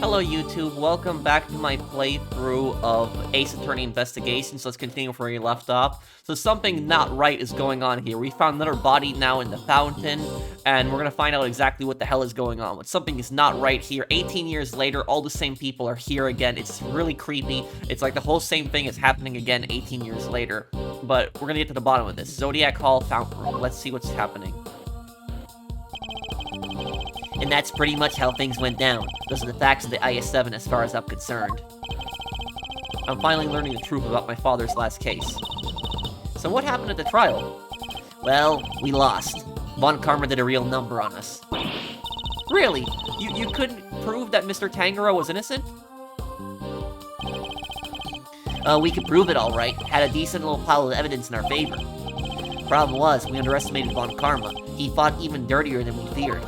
Hello YouTube, welcome back to my playthrough of Ace Attorney Investigations. Let's continue where we left off. So something not right is going on here. We found another body now in the fountain, and we're gonna find out exactly what the hell is going on. But something is not right here. 18 years later, all the same people are here again. It's really creepy. It's like the whole same thing is happening again 18 years later. But we're gonna get to the bottom of this. Zodiac Hall Fountain Room. Let's see what's happening. And that's pretty much how things went down. Those are the facts of the IS-7 as far as I'm concerned. I'm finally learning the truth about my father's last case. So what happened at the trial? Well, we lost. Von Karma did a real number on us. Really? You couldn't prove that Mr. Tangaroa was innocent? We could prove it all right. Had a decent little pile of evidence in our favor. Problem was, we underestimated Von Karma. He fought even dirtier than we feared.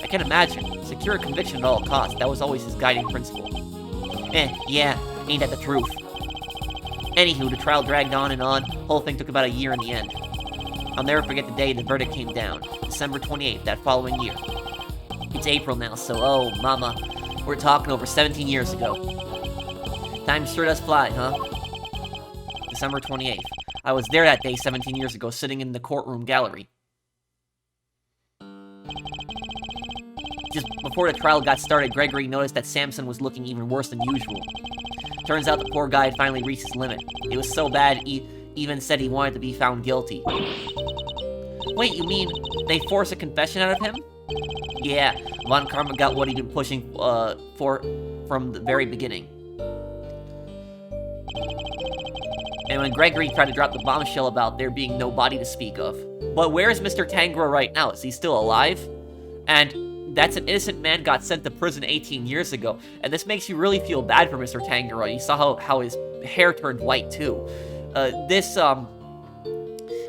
I can imagine. Secure a conviction at all costs. That was always his guiding principle. Yeah, ain't that the truth? Anywho, the trial dragged on and on. Whole thing took about a year in the end. I'll never forget the day the verdict came down. December 28th, that following year. It's April now, so oh, mama. We're talking over 17 years ago. Time sure does fly, huh? December 28th. I was there that day 17 years ago, sitting in the courtroom gallery. Just before the trial got started, Gregory noticed that Samson was looking even worse than usual. Turns out the poor guy had finally reached his limit. It was so bad, he even said he wanted to be found guilty. Wait, you mean they forced a confession out of him? Yeah, Von Karma got what he'd been pushing for from the very beginning. And when Gregory tried to drop the bombshell about there being no body to speak of. But where is Mr. Tangaroa right now? Is he still alive? And that's an innocent man got sent to prison 18 years ago. And this makes you really feel bad for Mr. Tangaroa. You saw how his hair turned white, too. A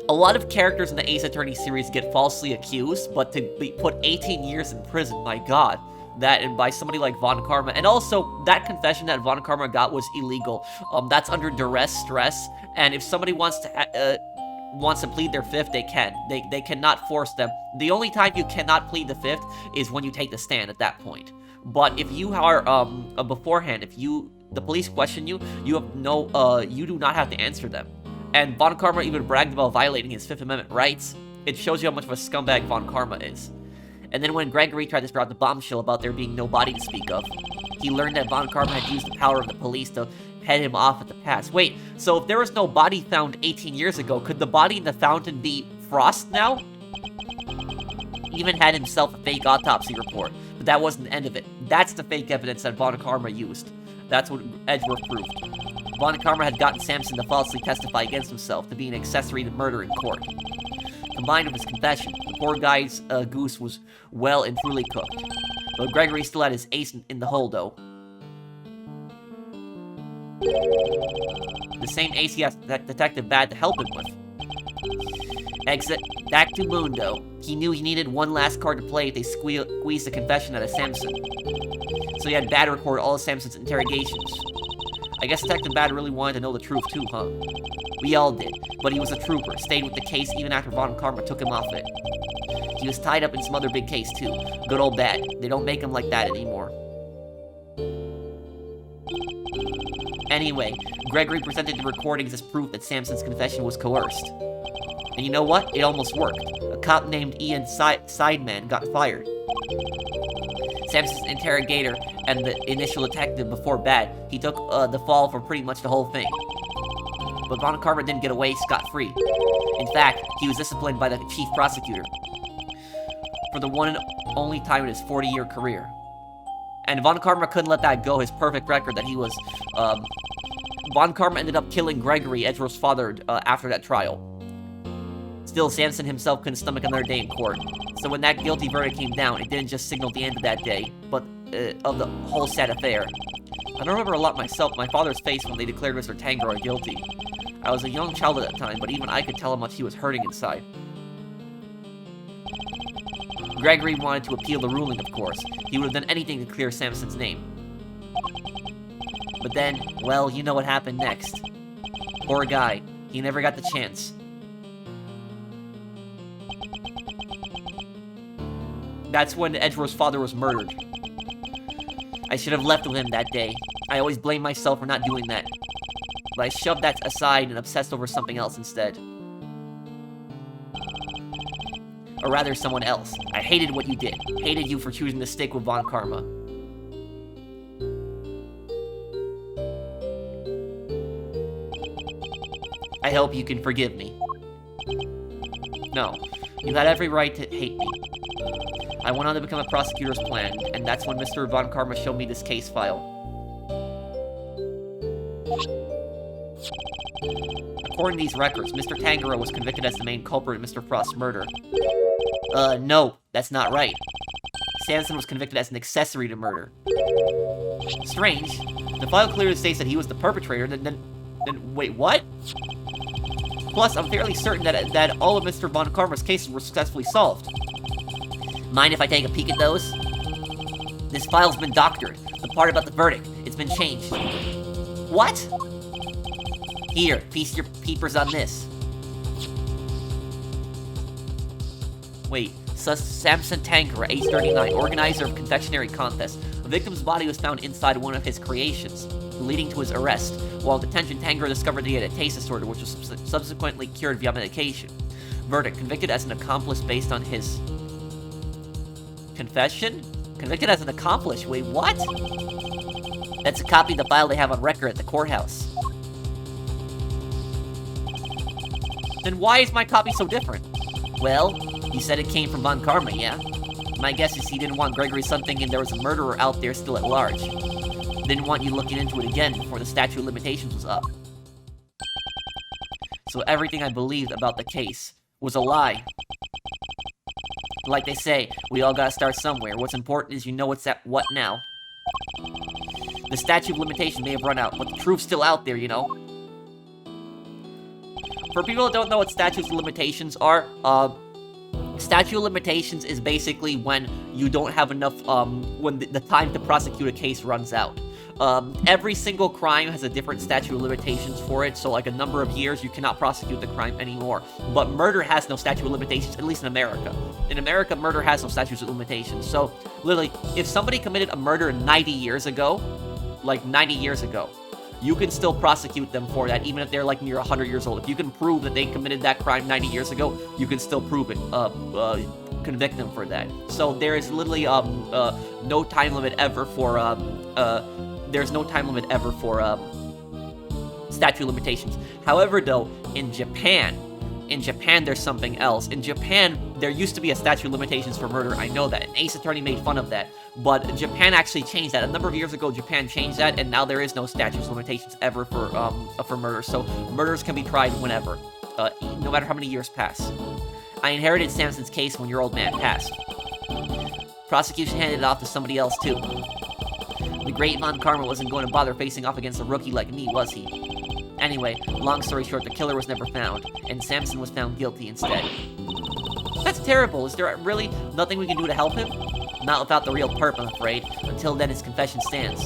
lot of characters in the Ace Attorney series get falsely accused, but to be put 18 years in prison, my god. That, and by somebody like Von Karma. And also, that confession that Von Karma got was illegal. That's under duress, stress, and if somebody wants to plead their fifth, they can. They cannot force them. The only time you cannot plead the fifth is when you take the stand at that point. But if you are, beforehand, if the police question you, you have no, you do not have to answer them. And Von Karma even bragged about violating his Fifth Amendment rights. It shows you how much of a scumbag Von Karma is. And then when Gregory tried to sprout the bombshell about there being no body to speak of, he learned that Von Karma had used the power of the police to head him off at the pass. Wait, so if there was no body found 18 years ago, could the body in the fountain be Frost now? He even had himself a fake autopsy report, but that wasn't the end of it. That's the fake evidence that Von Karma used. That's what Edgeworth proved. Von Karma had gotten Samson to falsely testify against himself to be an accessory to murder in court. Combined with his confession, the poor guy's goose was well and truly cooked. But Gregory still had his ace in the hole, though. The same ace he asked Detective Bad to help him with. Exit back to Mundo. He knew he needed one last card to play if they squeezed the confession out of Samson. So he had Bad record all of Samson's interrogations. I guess Detective Bad really wanted to know the truth too, huh? We all did, but he was a trooper, stayed with the case even after Von Karma took him off it. He was tied up in some other big case too. Good old Bad. They don't make him like that anymore. Anyway, Gregory presented the recordings as proof that Samson's confession was coerced. And you know what? It almost worked. A cop named Ian Sideman got fired. Samson's interrogator and the initial detective before Bad, he took the fall for pretty much the whole thing. But Von Karma didn't get away scot-free. In fact, he was disciplined by the chief prosecutor for the one and only time in his 40-year career. And Von Karma couldn't let that go, his perfect record that he was, Von Karma ended up killing Gregory, Edgeworth's father, after that trial. Still, Samson himself couldn't stomach another day in court. So when that guilty verdict came down, it didn't just signal the end of that day, but of the whole sad affair. I don't remember a lot myself, my father's face when they declared Mr. Tangaroa guilty. I was a young child at that time, but even I could tell how much he was hurting inside. Gregory wanted to appeal the ruling, of course. He would have done anything to clear Samson's name. But then, well, you know what happened next. Poor guy. He never got the chance. That's when Edgeworth's father was murdered. I should have left with him that day. I always blame myself for not doing that. But I shoved that aside and obsessed over something else instead. Or rather, someone else. I hated what you did. Hated you for choosing to stick with Von Karma. I hope you can forgive me. No, you had every right to hate me. I went on to become a prosecutor as planned, and that's when Mr. Von Karma showed me this case file. According to these records, Mr. Tangaroa was convicted as the main culprit in Mr. Frost's murder. No, that's not right. Samson was convicted as an accessory to murder. Strange. The file clearly states that he was the perpetrator, then wait, what? Plus, I'm fairly certain that all of Mr. Von Karma's cases were successfully solved. Mind if I take a peek at those? This file's been doctored. The part about the verdict, it's been changed. What? Here, feast your peepers on this. Wait, Samson Tangaroa, age 39, organizer of confectionery contests. A victim's body was found inside one of his creations, leading to his arrest. While in detention, Tangaroa discovered that he had a taste disorder, which was subsequently cured via medication. Verdict, convicted as an accomplice based on his... confession? Convicted as an accomplice? Wait, what? That's a copy of the file they have on record at the courthouse. Then why is my copy so different? Well, you said it came from Von Karma, yeah? My guess is he didn't want Gregory's son thinking there was a murderer out there still at large. Didn't want you looking into it again before the statute of limitations was up. So everything I believed about the case was a lie. Like they say, we all gotta start somewhere. What's important is you know what's at what now. The statute of limitations may have run out, but the truth's still out there, you know? For people that don't know what statutes of limitations are, statute of limitations is basically when you don't have enough, when the time to prosecute a case runs out. Every single crime has a different statute of limitations for it, so like a number of years you cannot prosecute the crime anymore. But murder has no statute of limitations, at least in America. In America, murder has no statutes of limitations. So, literally, if somebody committed a murder 90 years ago, like 90 years ago, you can still prosecute them for that, even if they're like near 100 years old. If you can prove that they committed that crime 90 years ago, you can still prove it, convict them for that. So there is literally no time limit ever for there's no time limit ever for statute of limitations. However, though, in Japan there's something else. In Japan, there used to be a statute of limitations for murder. I know that. An Ace Attorney made fun of that. But Japan actually changed that. A number of years ago, Japan changed that, and now there is no statute of limitations ever for murder. So murders can be tried whenever, no matter how many years pass. I inherited Samson's case when your old man passed. Prosecution handed it off to somebody else, too. The great Von Karma wasn't going to bother facing off against a rookie like me, was he? Anyway, long story short, the killer was never found, and Samson was found guilty instead. That's terrible. Is there really nothing we can do to help him? Not without the real perp, I'm afraid. Until then, his confession stands.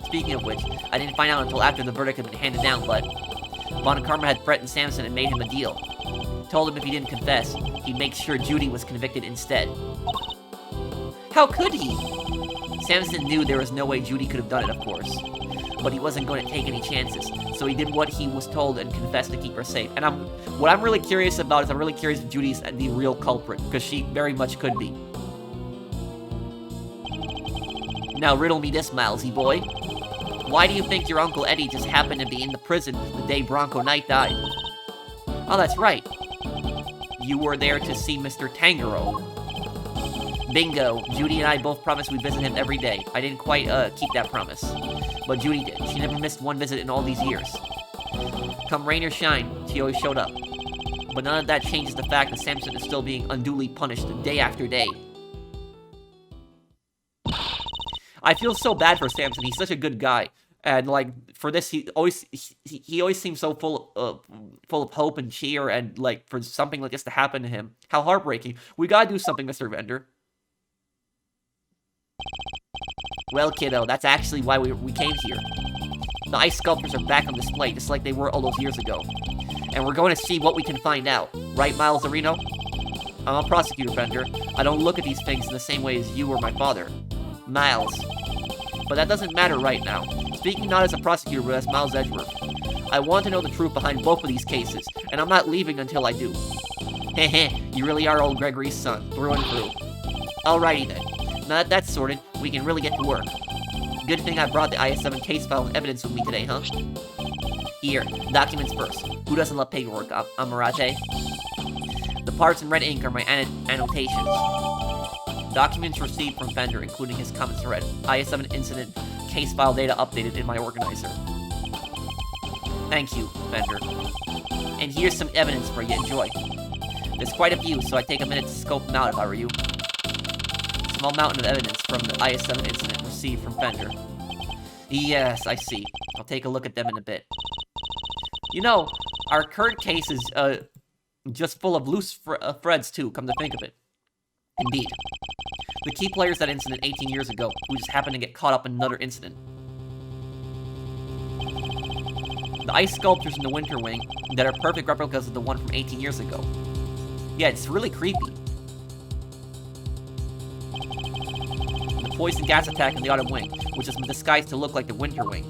Speaking of which, I didn't find out until after the verdict had been handed down, but Von Karma had threatened Samson and made him a deal. Told him if he didn't confess, he'd make sure Judy was convicted instead. How could he? Samson knew there was no way Judy could have done it, of course. But he wasn't going to take any chances, so he did what he was told and confessed to keep her safe. And what I'm really curious about is I'm really curious if Judy's the real culprit, because she very much could be. Now riddle me this, Milesy boy. Why do you think your Uncle Eddie just happened to be in the prison the day Bronco Knight died? Oh, that's right. You were there to see Mr. Tangaroa. Bingo. Judy and I both promised we'd visit him every day. I didn't quite keep that promise. But Judy did. She never missed one visit in all these years. Come rain or shine, she always showed up. But none of that changes the fact that Samson is still being unduly punished day after day. I feel so bad for Samson. He's such a good guy. And like for this, he always seems so full of hope and cheer, and like for something like this to happen to him, how heartbreaking. We gotta do something, Mr. Vendor. Well, kiddo, that's actually why we came here. The ice sculptures are back on display, just like they were all those years ago. And we're going to see what we can find out. Right, Miles Areno? I'm a prosecutor, Vendor. I don't look at these things in the same way as you or my father. Miles, But that doesn't matter right now. Speaking not as a prosecutor, but as Miles Edgeworth. I want to know the truth behind both of these cases, and I'm not leaving until I do. Heh, you really are old Gregory's son, through and through. Alrighty then. Now that that's sorted, we can really get to work. Good thing I brought the IS-7 case file and evidence with me today, huh? Here, documents first. Who doesn't love paperwork, Amarate? The parts in red ink are my annotations. Documents received from vendor, including his comments read. IS-7 incident, case file data updated in my organizer. Thank you, vendor. And here's some evidence for you, enjoy. There's quite a few, so I'd take a minute to scope them out if I were you. Small mountain of evidence from the IS-7 incident received from vendor. Yes, I see. I'll take a look at them in a bit. You know, our current case is, just full of loose threads, too, come to think of it. Indeed. The key players that incident 18 years ago, who just happened to get caught up in another incident. The ice sculptures in the Winter Wing that are perfect replicas of the one from 18 years ago. Yeah, it's really creepy. The poison gas attack in the Autumn Wing, which has been disguised to look like the Winter Wing.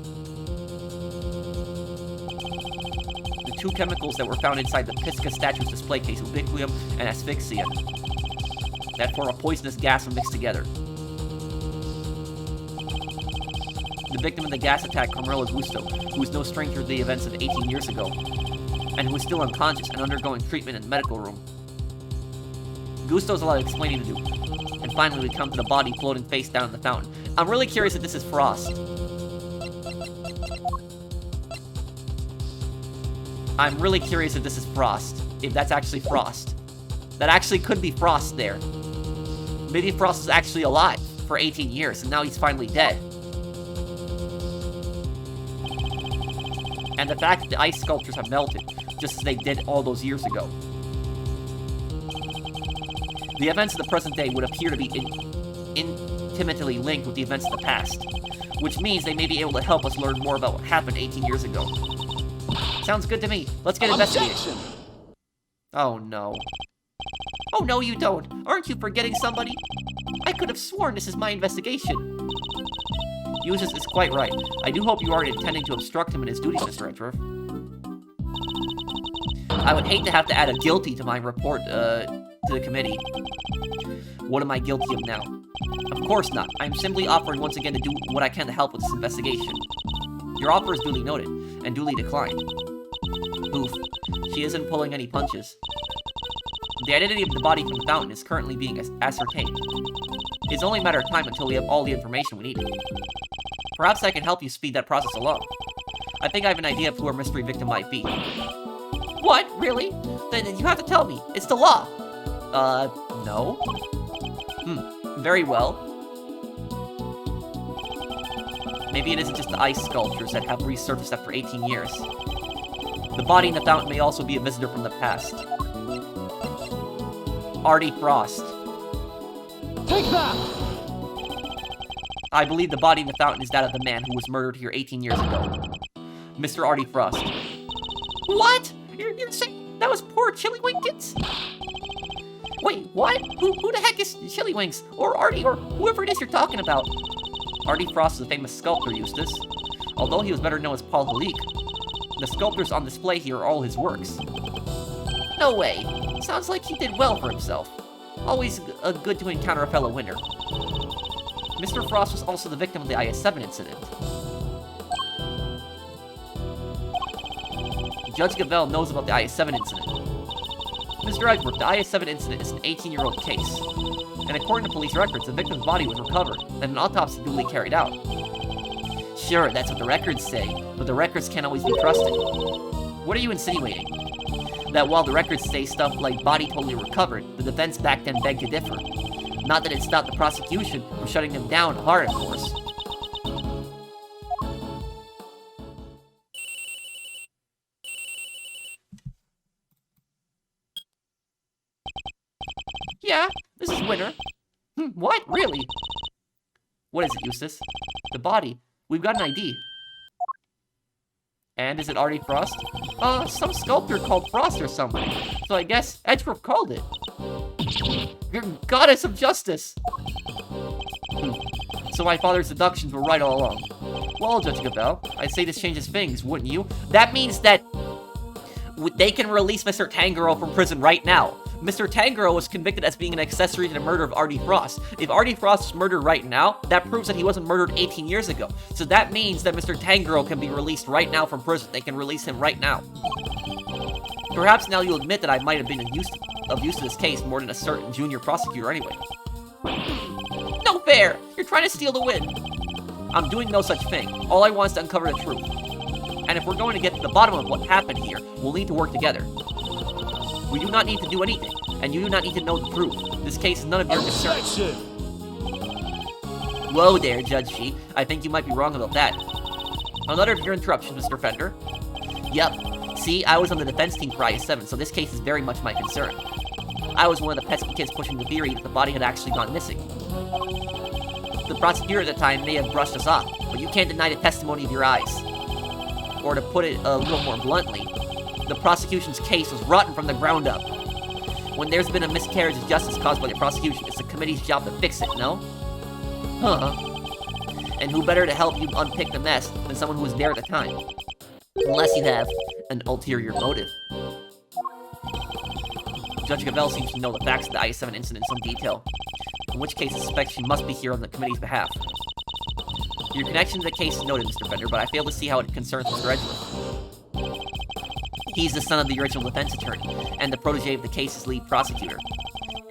The two chemicals that were found inside the Pisca statue's display case, Ubiquium and Asphyxia, that form a poisonous gas when mixed together. The victim of the gas attack, Carmelo Gusto, who is no stranger to the events of 18 years ago, and who is still unconscious and undergoing treatment in the medical room. Gusto's a lot of explaining to do. And finally, we come to the body floating face down in the fountain. I'm really curious if this is Frost. I'm really curious if this is Frost. If that's actually Frost. That actually could be Frost there. Maybe Frost is actually alive for 18 years, and now he's finally dead. And the fact that the ice sculptures have melted, just as they did all those years ago. The events of the present day would appear to be intimately linked with the events of the past, which means they may be able to help us learn more about what happened 18 years ago. Sounds good to me. Let's get investigating. Oh no. Oh no, you don't. Aren't you forgetting somebody? I could have sworn this is my investigation. Eustace is quite right. I do hope you aren't intending to obstruct him in his duties, Mr. Edgeworth. I would hate to have to add a guilty to my report, to the committee. What am I guilty of now? Of course not. I'm simply offering once again to do what I can to help with this investigation. Your offer is duly noted, and duly declined. Oof. She isn't pulling any punches. The identity of the body from the fountain is currently being ascertained. It's only a matter of time until we have all the information we need. Perhaps I can help you speed that process along. I think I have an idea of who our mystery victim might be. What? Really? Then you have to tell me. It's the law. No? Very well. Maybe it isn't just the ice sculptures that have resurfaced after 18 years. The body in the fountain may also be a visitor from the past. Artie Frost. Take that! I believe the body in the fountain is that of the man who was murdered here 18 years ago. Mr. Artie Frost. What? You're saying that was poor Chili Winkins? Wait, what? Who the heck is Chili Winks? Or Artie, or whoever it is you're talking about? Artie Frost is a famous sculptor, Eustace. Although he was better known as Paul Halik, the sculptures on display here are all his works. No way. Sounds like he did well for himself. Always good to encounter a fellow winner. Mr. Frost was also the victim of the IS-7 incident. Judge Gavelle knows about the IS-7 incident. Mr. Edgeworth, the IS-7 incident is an 18-year-old case. And according to police records, the victim's body was recovered, and an autopsy duly carried out. Sure, that's what the records say, but the records can't always be trusted. What are you insinuating? That while the records say stuff like body totally recovered, the defense back then begged to differ. Not that it stopped the prosecution from shutting them down hard, of course. Yeah, this is Winter. What? Really? What is it, Eustace? The body. We've got an ID. And is it Artie Frost? Some sculptor called Frost or something. So I guess Edgeworth called it. You're goddess of justice. So my father's deductions were right all along. Well, Judge Gabel, I'd say this changes things, wouldn't you? That means that they can release Mr. Tangaroa from prison right now. Mr. Tangaroa was convicted as being an accessory to the murder of Artie Frost. If Artie Frost was murdered right now, that proves that he wasn't murdered 18 years ago. So that means that Mr. Tangaroa can be released right now from prison. They can release him right now. Perhaps now you'll admit that I might have been of use to this case more than a certain junior prosecutor anyway. No fair! You're trying to steal the win! I'm doing no such thing. All I want is to uncover the truth. And if we're going to get to the bottom of what happened here, we'll need to work together. We do not need to do anything, and you do not need to know the truth. This case is none of your concern. Whoa there, Judge Shi. I think you might be wrong about that. Another of your interruptions, Mr. Fender. Yep. See, I was on the defense team for IS-7, so this case is very much my concern. I was one of the pesky kids pushing the theory that the body had actually gone missing. The prosecutor at the time may have brushed us off, but you can't deny the testimony of your eyes. Or to put it a little more bluntly, the prosecution's case was rotten from the ground up. When there's been a miscarriage of justice caused by the prosecution, it's the committee's job to fix it, no? And who better to help you unpick the mess than someone who was there at the time? Unless you have an ulterior motive. Judge Gabel seems to know the facts of the IS-7 incident in some detail, in which case I suspect she must be here on the committee's behalf. Your connection to the case is noted, Mr. Fender, but I fail to see how it concerns Mr. Edgeworth. He's the son of the original defense attorney, and the protege of the case's lead prosecutor.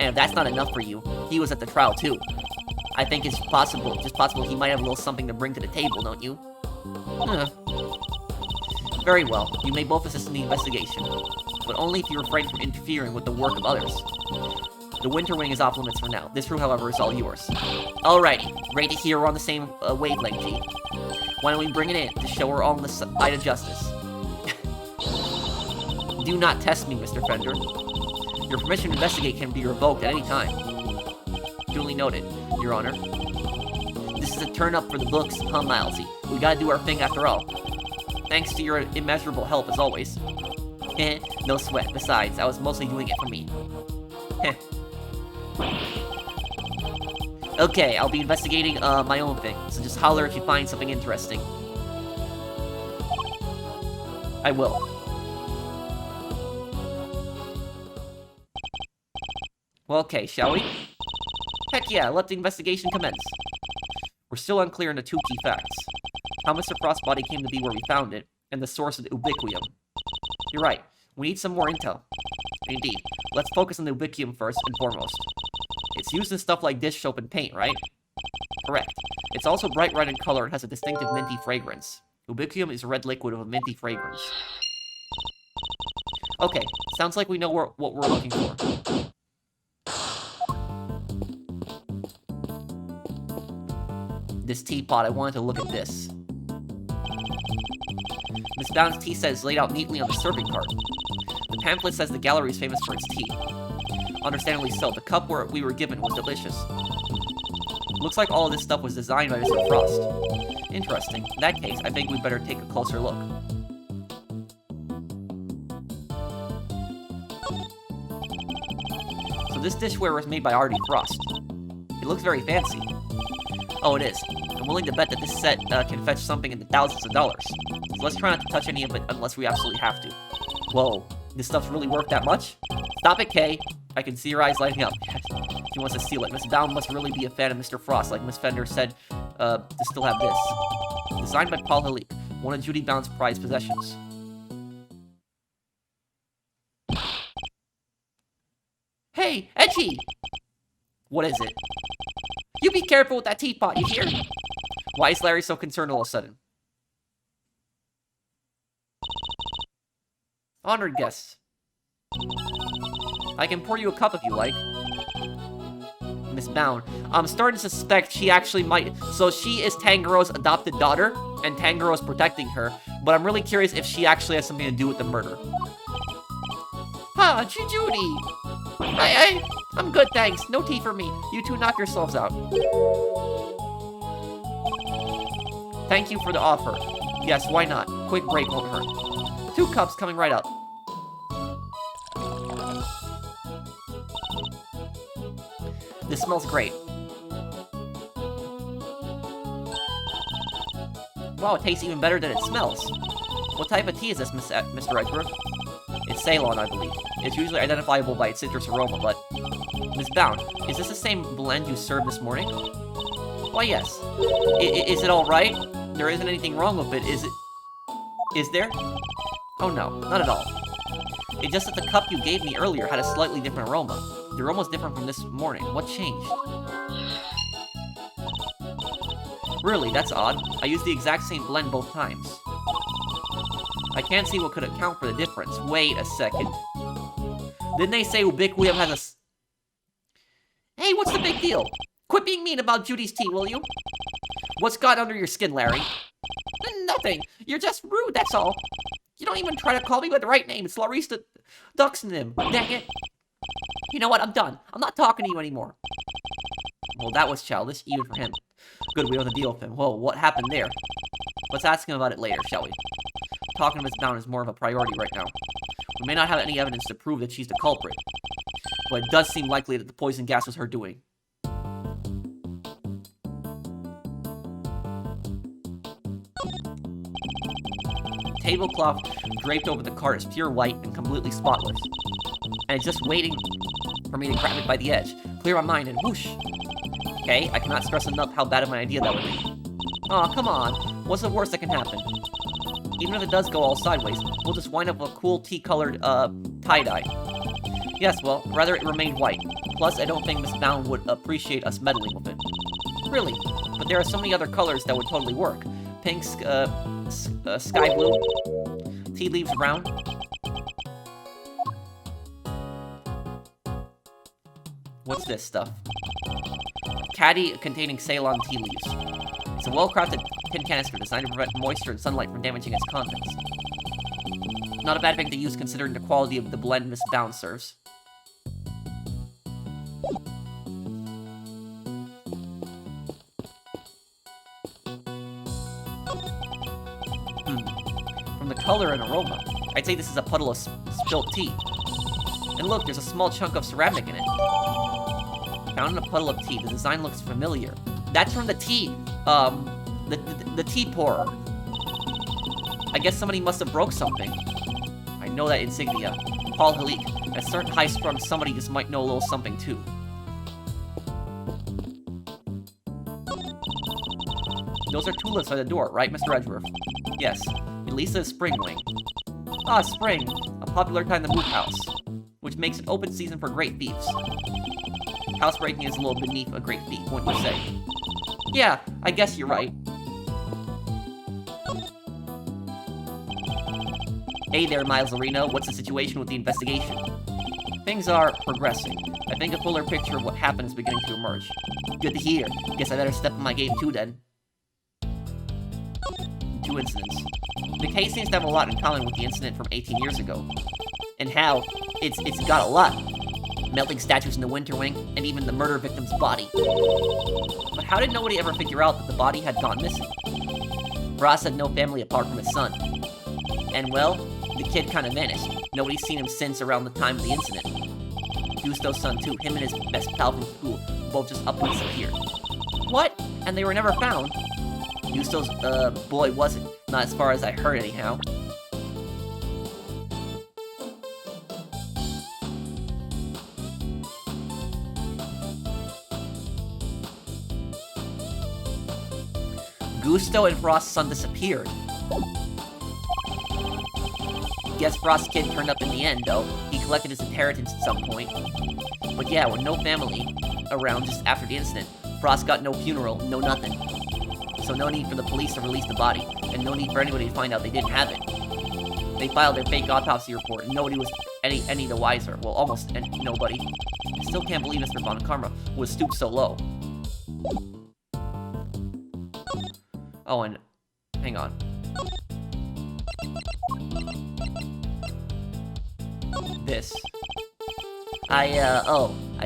And if that's not enough for you, he was at the trial too. I think it's possible, just possible he might have a little something to bring to the table, don't you? Very well, you may both assist in the investigation, but only if you refrain from interfering with the work of others. The Winter Wing is off limits for now. This room, however, is all yours. Alrighty, ready to hear we're on the same wavelength, G. Why don't we bring it in to show we're all on the side of justice? Do not test me, Mr. Fender. Your permission to investigate can be revoked at any time. Duly noted, Your Honor. This is a turn-up for the books, huh, Milesy? We gotta do our thing after all. Thanks to your immeasurable help, as always. No sweat. Besides, I was mostly doing it for me. Okay, I'll be investigating my own thing, so just holler if you find something interesting. I will. Well, okay, shall we? Heck yeah, let the investigation commence. We're still unclear on the two key facts. How Mr. Frost's body came to be where we found it, and the source of the Ubiquium. You're right, we need some more intel. Indeed, let's focus on the Ubiquium first and foremost. It's used in stuff like dish soap and paint, right? Correct. It's also bright red in color and has a distinctive minty fragrance. Ubiquium is a red liquid of a minty fragrance. Okay, sounds like we know what we're looking for. This teapot, I wanted to look at this. Miss Bound's tea set is laid out neatly on the serving cart. The pamphlet says the gallery is famous for its tea. Understandably so, the cup we were given was delicious. Looks like all of this stuff was designed by Mr. Frost. Interesting. In that case, I think we'd better take a closer look. So this dishware was made by Artie Frost. It looks very fancy. Oh, it is. I'm willing to bet that this set can fetch something in the thousands of dollars. So let's try not to touch any of it unless we absolutely have to. Whoa, this stuff's really worth that much? Stop it, Kay. I can see your eyes lighting up. She wants to steal it. Miss Bound must really be a fan of Mr. Frost, like Miss Fender said, to still have this. Designed by Paul Halik, one of Judy Bound's prized possessions. Hey, Edgy! What is it? You be careful with that teapot, you hear? Why is Larry so concerned all of a sudden? Honored guests. I can pour you a cup if you like. Miss Bound. I'm starting to suspect she actually might... So she is Tangaroa's adopted daughter, and Tangaroa's protecting her, but I'm really curious if she actually has something to do with the murder. Ah, Judy! I'm good, thanks. No tea for me. You two knock yourselves out. Thank you for the offer. Yes, why not? Quick break won't hurt. 2 cups coming right up. This smells great. Wow, it tastes even better than it smells. What type of tea is this, Mr. Edgeworth? It's Ceylon, I believe. It's usually identifiable by its citrus aroma, but... Miss Bound, is this the same blend you served this morning? Why, yes. Is it alright? There isn't anything wrong with it, is it? Is there? Oh no, not at all. It's just that the cup you gave me earlier had a slightly different aroma. The aroma's different from this morning. What changed? Really, that's odd. I used the exact same blend both times. I can't see what could account for the difference. Wait a second. Didn't they say Ubiquium has a... Hey, what's the big deal? Quit being mean about Judy's tea, will you? What's got under your skin, Larry? Nothing. You're just rude, that's all. You don't even try to call me by the right name. It's Laurice the Duxnim. Dang it. You know what? I'm done. I'm not talking to you anymore. Well, that was childish, even for him. Good, we have to deal with him. Whoa, what happened there? Let's ask him about it later, shall we? Talking to Miss Bound is more of a priority right now. We may not have any evidence to prove that she's the culprit, but it does seem likely that the poison gas was her doing. Tablecloth draped over the cart is pure white and completely spotless. And it's just waiting for me to grab it by the edge, clear my mind, and whoosh. Okay, I cannot stress enough how bad of an idea that would be. Aw, come on. What's the worst that can happen? Even if it does go all sideways, we'll just wind up with a cool tea-colored, tie-dye. Yes, well, rather it remained white. Plus, I don't think Miss Bound would appreciate us meddling with it. Really, but there are so many other colors that would totally work. Pink, sky blue, tea leaves brown. What's this stuff? Caddy containing Ceylon tea leaves. It's a well-crafted tin canister designed to prevent moisture and sunlight from damaging its contents. Not a bad thing to use considering the quality of the blend Miss Bound serves. From the color and aroma, I'd say this is a puddle of spilt tea. And look, there's a small chunk of ceramic in it. Found in a puddle of tea, the design looks familiar. That's from the tea, the tea pourer. I guess somebody must have broke something. I know that insignia. Paul Halik. A certain high-strung somebody just might know a little something too. Those are tulips by the door, right, Mr. Edgeworth? Yes. Elisa is spring wing. Ah, spring. A popular time to move house. Which makes it open season for great thieves. Housebreaking is a little beneath a great thief, wouldn't you say? Yeah, I guess you're right. Hey there, Miles Arena. What's the situation with the investigation? Things are progressing. I think a fuller picture of what happened is beginning to emerge. Good to hear. Guess I better step on my game too, then. 2 incidents. The case seems to have a lot in common with the incident from 18 years ago. And how it's got a lot. Melting statues in the winter wing, and even the murder victim's body. But how did nobody ever figure out that the body had gone missing? Ross had no family apart from his son. And well, the kid kinda vanished. Nobody's seen him since around the time of the incident. Gusto's son too, him and his best pal from school, both just up and disappeared. What? And they were never found? Gusto's, boy wasn't. Not as far as I heard anyhow. Gusto and Frost's son disappeared. Guess Frost's kid turned up in the end, though. He collected his inheritance at some point. But yeah, with no family around just after the incident, Frost got no funeral, no nothing. So no need for the police to release the body, and no need for anybody to find out they didn't have it. They filed their fake autopsy report, and nobody was any the wiser. Well, almost nobody. I still can't believe Mr. Von Karma was stooped so low. Oh, and hang on. This. I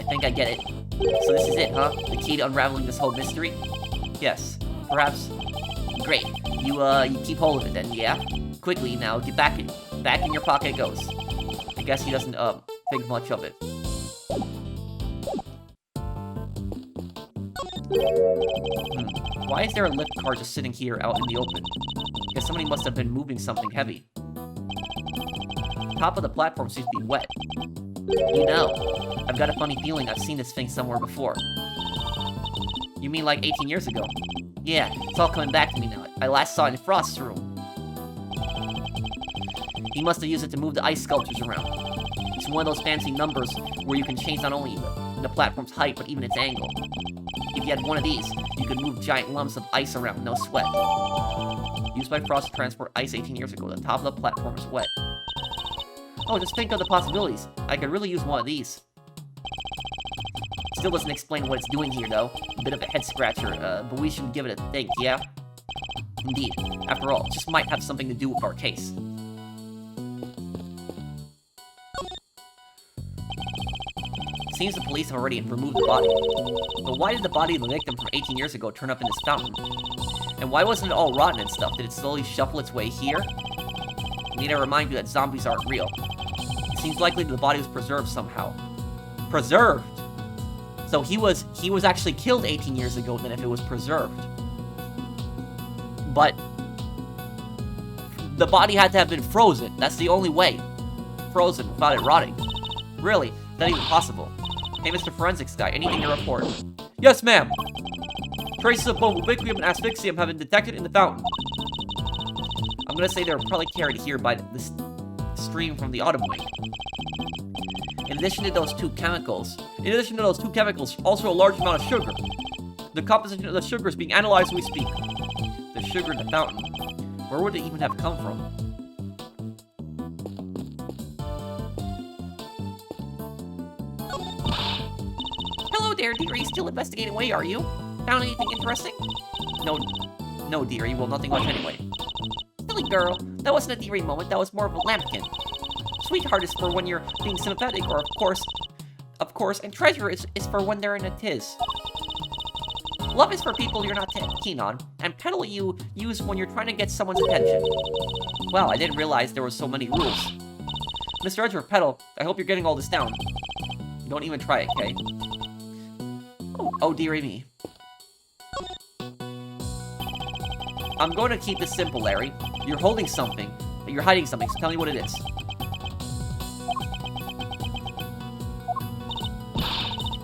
think I get it. So this is it, huh? The key to unraveling this whole mystery? Yes. Perhaps. Great. You keep hold of it then, yeah? Quickly now, get back in your pocket it goes. I guess he doesn't, think much of it. Why is there a lift car just sitting here out in the open? Guess somebody must have been moving something heavy. The top of the platform seems to be wet. You know, I've got a funny feeling I've seen this thing somewhere before. You mean like 18 years ago? Yeah, it's all coming back to me now. I last saw it in Frost's room. He must have used it to move the ice sculptures around. It's one of those fancy numbers where you can change not only the platform's height, but even its angle. If you had one of these, you could move giant lumps of ice around, no sweat. Used by Frost to transport ice 18 years ago, the top of the platform is wet. Oh, just think of the possibilities. I could really use one of these. Still doesn't explain what it's doing here, though. A bit of a head-scratcher, but we should give it a think, yeah? Indeed. After all, it just might have something to do with our case. Seems the police have already removed the body. But why did the body of the victim from 18 years ago turn up in this fountain? And why wasn't it all rotten and stuff? Did it slowly shuffle its way here? I need to remind you that zombies aren't real. It seems likely the body was preserved somehow. Preserved? So he was actually killed 18 years ago then if it was preserved. But the body had to have been frozen. That's the only way. Frozen without it rotting. Really? Is that even possible? Hey, Mr. Forensics guy, anything to report? Yes, ma'am. Traces of both Ubiquium and Asphyxium have been detected in the fountain. I'm gonna say they were probably carried here by this stream from the autumn wing. In addition to those two chemicals, also a large amount of sugar. The composition of the sugar is being analyzed as we speak. The sugar in the fountain. Where would it even have come from? Hello there, dearie. Still investigating away, are you? Found anything interesting? No, dearie. Well, nothing much anyway. Silly girl. That wasn't a dearie moment. That was more of a lambkin. Sweetheart is for when you're being sympathetic, or of course, and treasure is for when they're in a tiz. Love is for people you're not keen on, and petal you use when you're trying to get someone's attention. Wow, I didn't realize there were so many rules. Mr. Edgeworth, petal, I hope you're getting all this down. Don't even try it, okay? Oh dearie me. I'm going to keep this simple, Larry. You're holding something, you're hiding something, so tell me what it is.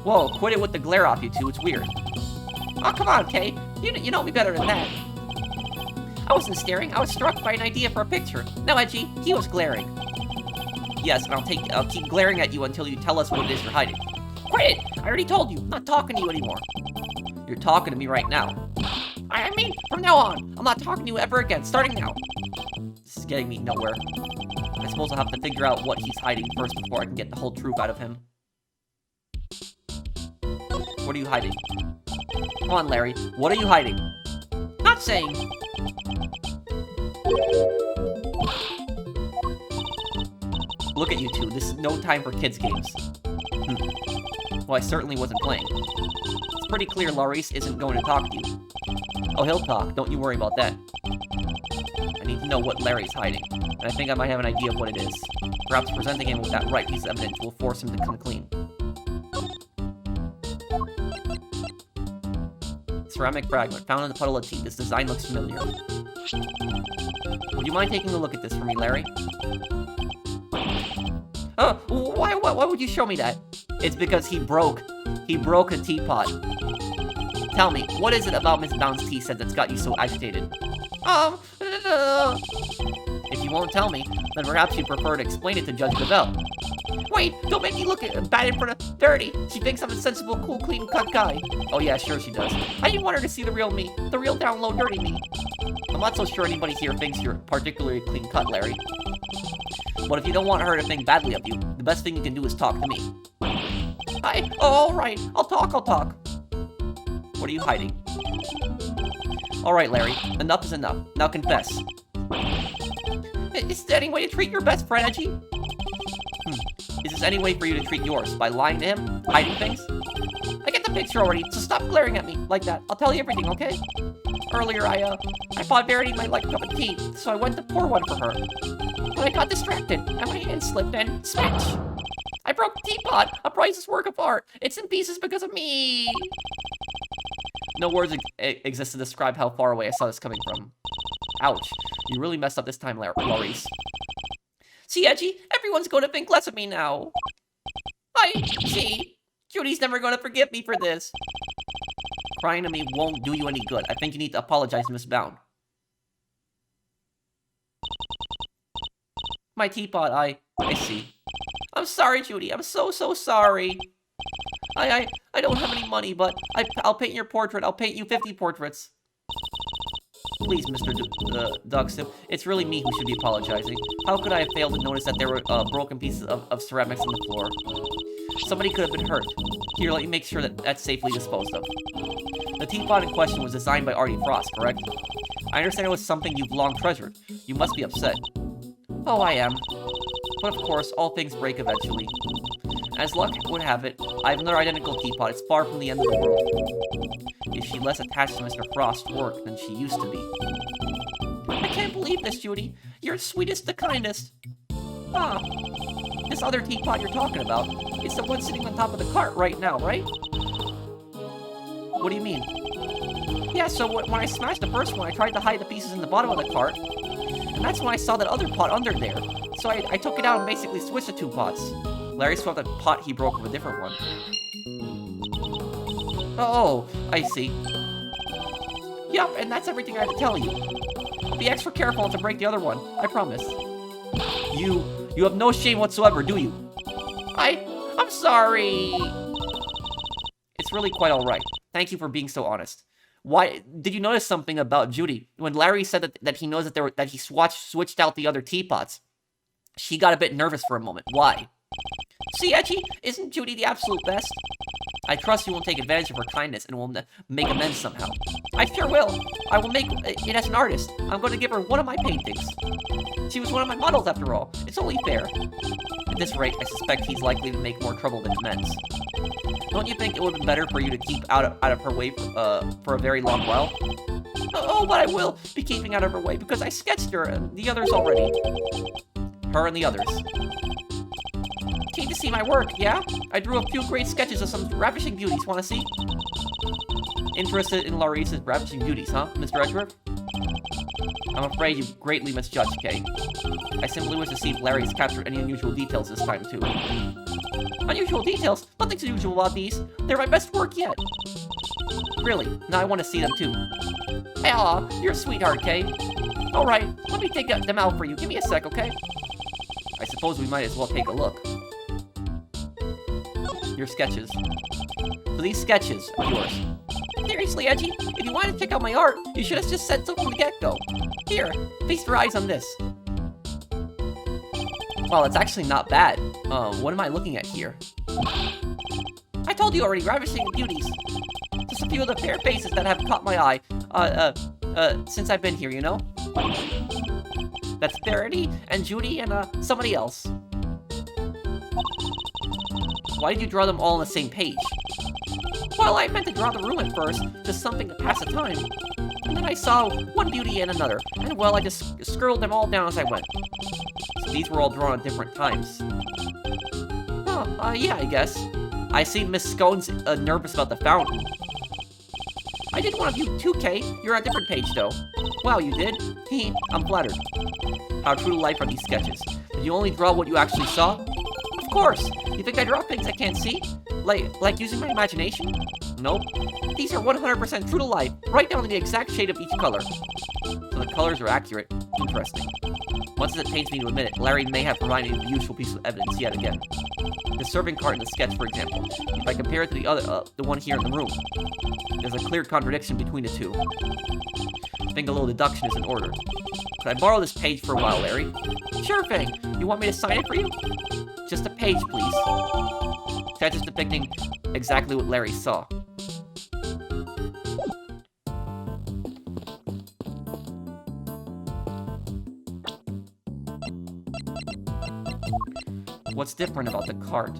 Whoa, quit it with the glare off, you two. It's weird. Oh, come on, Kay. You know me better than that. I wasn't staring. I was struck by an idea for a picture. No, Edgy, he was glaring. Yes, and I'll keep glaring at you until you tell us what it is you're hiding. Quit it! I already told you. I'm not talking to you anymore. You're talking to me right now. I mean, from now on, I'm not talking to you ever again, starting now. This is getting me nowhere. I suppose I'll have to figure out what he's hiding first before I can get the whole truth out of him. What are you hiding? Come on, Larry. What are you hiding? Not saying. Look at you two. This is no time for kids' games. Well, I certainly wasn't playing. It's pretty clear Laurice isn't going to talk to you. Oh, he'll talk. Don't you worry about that. I need to know what Larry's hiding, and I think I might have an idea of what it is. Perhaps presenting him with that right piece of evidence will force him to come clean. Ceramic fragment found in the puddle of tea. This design looks familiar. Would you mind taking a look at this for me, Larry? Oh, why would you show me that? It's because he broke a teapot. Tell me, what is it about Miss Bound's tea set that's got you so agitated? If you won't tell me, then perhaps you'd prefer to explain it to Judge Gavelle. Wait, don't make me look bad in front of Dirty. She thinks I'm a sensible, cool, clean-cut guy. Oh yeah, sure she does. I didn't want her to see the real me, the real down-low dirty me. I'm not so sure anybody here thinks you're particularly clean-cut, Larry. But if you don't want her to think badly of you, the best thing you can do is talk to me. Alright, I'll talk. What are you hiding? Alright, Larry, enough is enough. Now confess. Is there any way to treat your best friend, Edgy? Is this any way for you to treat yours? By lying to him? Hiding things? I get the picture already, so stop glaring at me like that. I'll tell you everything, okay? Earlier, I thought Verity might like a cup of tea, so I went to pour one for her. But I got distracted, and my hand slipped and smash! I broke the teapot, a priceless work of art. It's in pieces because of me. No words exist to describe how far away I saw this coming from. Ouch. You really messed up this time, Laurice. See, Edgy? Everyone's going to think less of me now. Gee, Judy's never going to forgive me for this. Crying to me won't do you any good. I think you need to apologize to Miss Bound. My teapot, I see. I'm sorry, Judy. I'm so sorry. I don't have any money, but I'll paint your portrait. I'll paint you 50 portraits. Please, Mr. Duxton, it's really me who should be apologizing. How could I have failed to notice that there were broken pieces of ceramics on the floor? Somebody could have been hurt. Here, let me make sure that that's safely disposed of. The teapot in question was designed by Artie Frost, correct? I understand it was something you've long treasured. You must be upset. Oh, I am. But of course, all things break eventually. As luck would have it, I have another identical teapot. It's far from the end of the world. Is she less attached to Mr. Frost's work than she used to be? I can't believe this, Judy. You're the sweetest, the kindest. Ah, this other teapot you're talking about, it's the one sitting on top of the cart right now, right? What do you mean? Yeah, so when I smashed the first one, I tried to hide the pieces in the bottom of the cart. And that's when I saw that other pot under there. So I took it out and basically switched the two pots. Larry swapped the pot he broke with a different one. Oh, I see. Yup, and that's everything I have to tell you. I'll be extra careful to break the other one, I promise. You have no shame whatsoever, do you? I'm sorry. It's really quite alright. Thank you for being so honest. Why did you notice something about Judy? When Larry said that he knows that he switched out the other teapots, she got a bit nervous for a moment. Why? See, Edgy, isn't Judy the absolute best? I trust you won't take advantage of her kindness and will make amends somehow. I sure will. I will make it as an artist. I'm going to give her one of my paintings. She was one of my models after all. It's only fair. At this rate, I suspect he's likely to make more trouble than amends. Don't you think it would have been better for you to keep out of her way for a very long while? Oh, but I will be keeping out of her way because I sketched her and the others already. Her and the others. Came to see my work, yeah? I drew a few great sketches of some ravishing beauties. Want to see? Interested in Laurice's ravishing beauties, huh, Mr. Edgeworth? I'm afraid you've greatly misjudged, Kay. I simply wish to see if Larry's captured any unusual details this time, too. Unusual details? Nothing's unusual about these. They're my best work yet. Really? Now I want to see them, too. Hey, aw, you're a sweetheart, Kay. Alright, let me take them out for you. Give me a sec, okay? I suppose we might as well take a look. Your sketches. So these sketches are yours. Seriously, Edgy, if you wanted to check out my art, you should have just said so from the get-go. Here, feast your eyes on this. Wow, it's actually not bad. What am I looking at here? I told you already, ravishing beauties. Just a few of the fair faces that have caught my eye, since I've been here, you know? That's Verity and Judy and, somebody else. Why did you draw them all on the same page? Well, I meant to draw the room at first, just something to pass the time. And then I saw one beauty and another, and well, I just scribbled them all down as I went. So these were all drawn at different times. Oh, yeah, I guess. I see Miss Scone's nervous about the fountain. I did one of you too, Kay. You're on a different page, though. Wow, you did? Hee, I'm flattered. How true to life are these sketches? Did you only draw what you actually saw? Of course! You think I draw things I can't see? Like using my imagination? Nope. These are 100% true to life, right down to the exact shade of each color. So the colors are accurate. Interesting. Much as it pains me to admit it, Larry may have provided a useful piece of evidence yet again. The serving cart in the sketch, for example. If I compare it to the one here in the room, there's a clear contradiction between the two. I think a little deduction is in order. Could I borrow this page for a while, Larry? Sure thing. You want me to sign it for you? Just a page, please. Sketch is depicting exactly what Larry saw. What's different about the cart?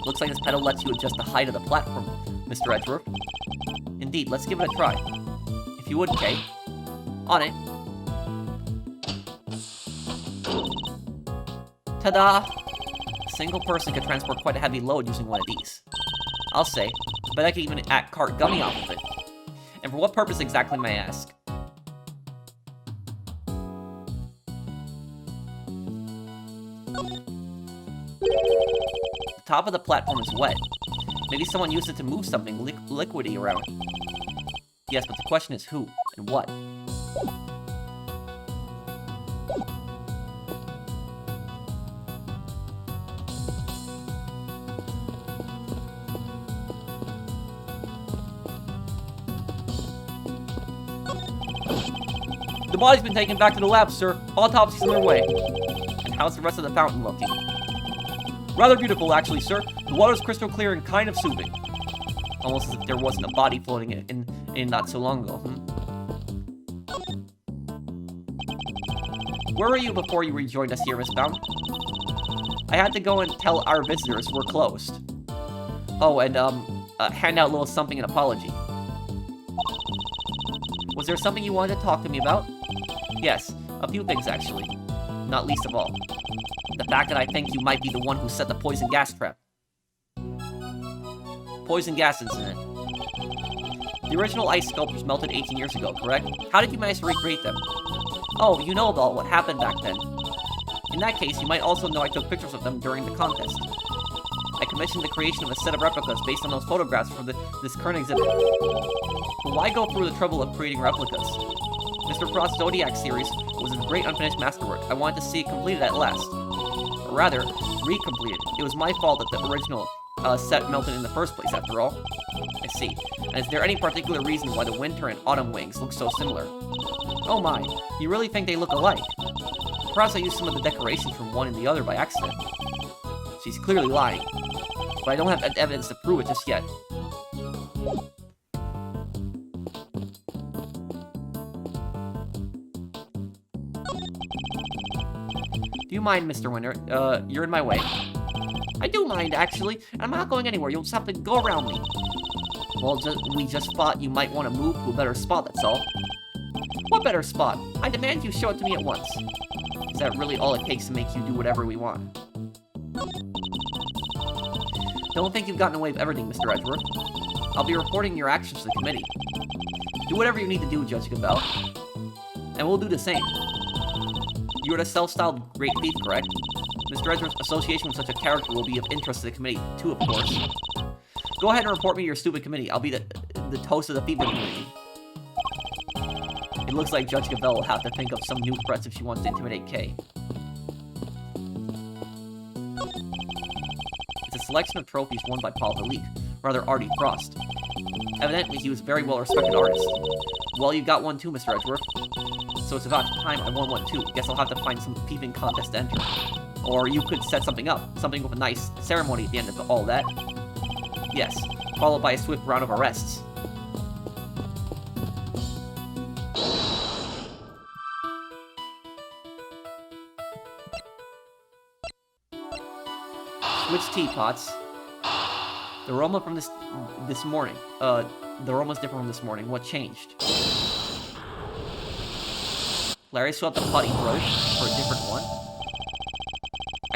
Looks like this pedal lets you adjust the height of the platform, Mr. Edgeworth. Indeed, let's give it a try. If you would, Kay. On it. Ta-da! A single person could transport quite a heavy load using one of these. I'll say, but I could even cart Gummy off of it. And for what purpose exactly, may I ask? The top of the platform is wet. Maybe someone used it to move something liquidy around. Yes, but the question is who and what? The body's been taken back to the lab, sir. Autopsy's on their way. And how's the rest of the fountain looking? Rather beautiful, actually, sir. The water's crystal clear and kind of soothing. Almost as if there wasn't a body floating in not so long ago, Where were you before you rejoined us here, Miss Bound? I had to go and tell our visitors we're closed. Oh, and, hand out a little something in apology. Was there something you wanted to talk to me about? Yes, a few things, actually. Not least of all, the fact that I think you might be the one who set the poison gas trap. Poison gas incident. The original ice sculptures melted 18 years ago, correct? How did you manage to recreate them? Oh, you know about what happened back then. In that case, you might also know I took pictures of them during the contest. I commissioned the creation of a set of replicas based on those photographs from this current exhibit. But why go through the trouble of creating replicas? Mr. Frost's Zodiac series was a great unfinished masterwork. I wanted to see it completed at last. Or rather, recompleted. It was my fault that the original set melted in the first place, after all. I see. And is there any particular reason why the winter and autumn wings look so similar? Oh my, you really think they look alike? Perhaps I used some of the decorations from one and the other by accident. She's clearly lying. But I don't have evidence to prove it just yet. Do you mind, Mr. Winter? You're in my way. I do mind, actually. I'm not going anywhere. You'll just have to go around me. Well, we just thought you might want to move to a better spot, that's all. What better spot? I demand you show it to me at once. Is that really all it takes to make you do whatever we want? Don't think you've gotten away with everything, Mr. Edgeworth. I'll be reporting your actions to the committee. Do whatever you need to do, Judge Gabelle. And we'll do the same. You're the self-styled great thief, correct? Mr. Edgeworth's association with such a character will be of interest to the committee, too, of course. Go ahead and report me to your stupid committee. I'll be the toast of the thieving community. It looks like Judge Gabelle will have to think of some new threats if she wants to intimidate Kay. It's a selection of trophies won by Paul Delic, rather Artie Frost. Evidently, he was a very well-respected artist. Well, you got one too, Mr. Edgeworth. So it's about time I won one too. Guess I'll have to find some thieving contest to enter. Or you could set something up, something with a nice ceremony at the end of all that. Yes, followed by a swift round of arrests. Switch teapots. The aroma from this morning. The aroma's different from this morning. What changed? Laurice swapped the pot he broke for a different one.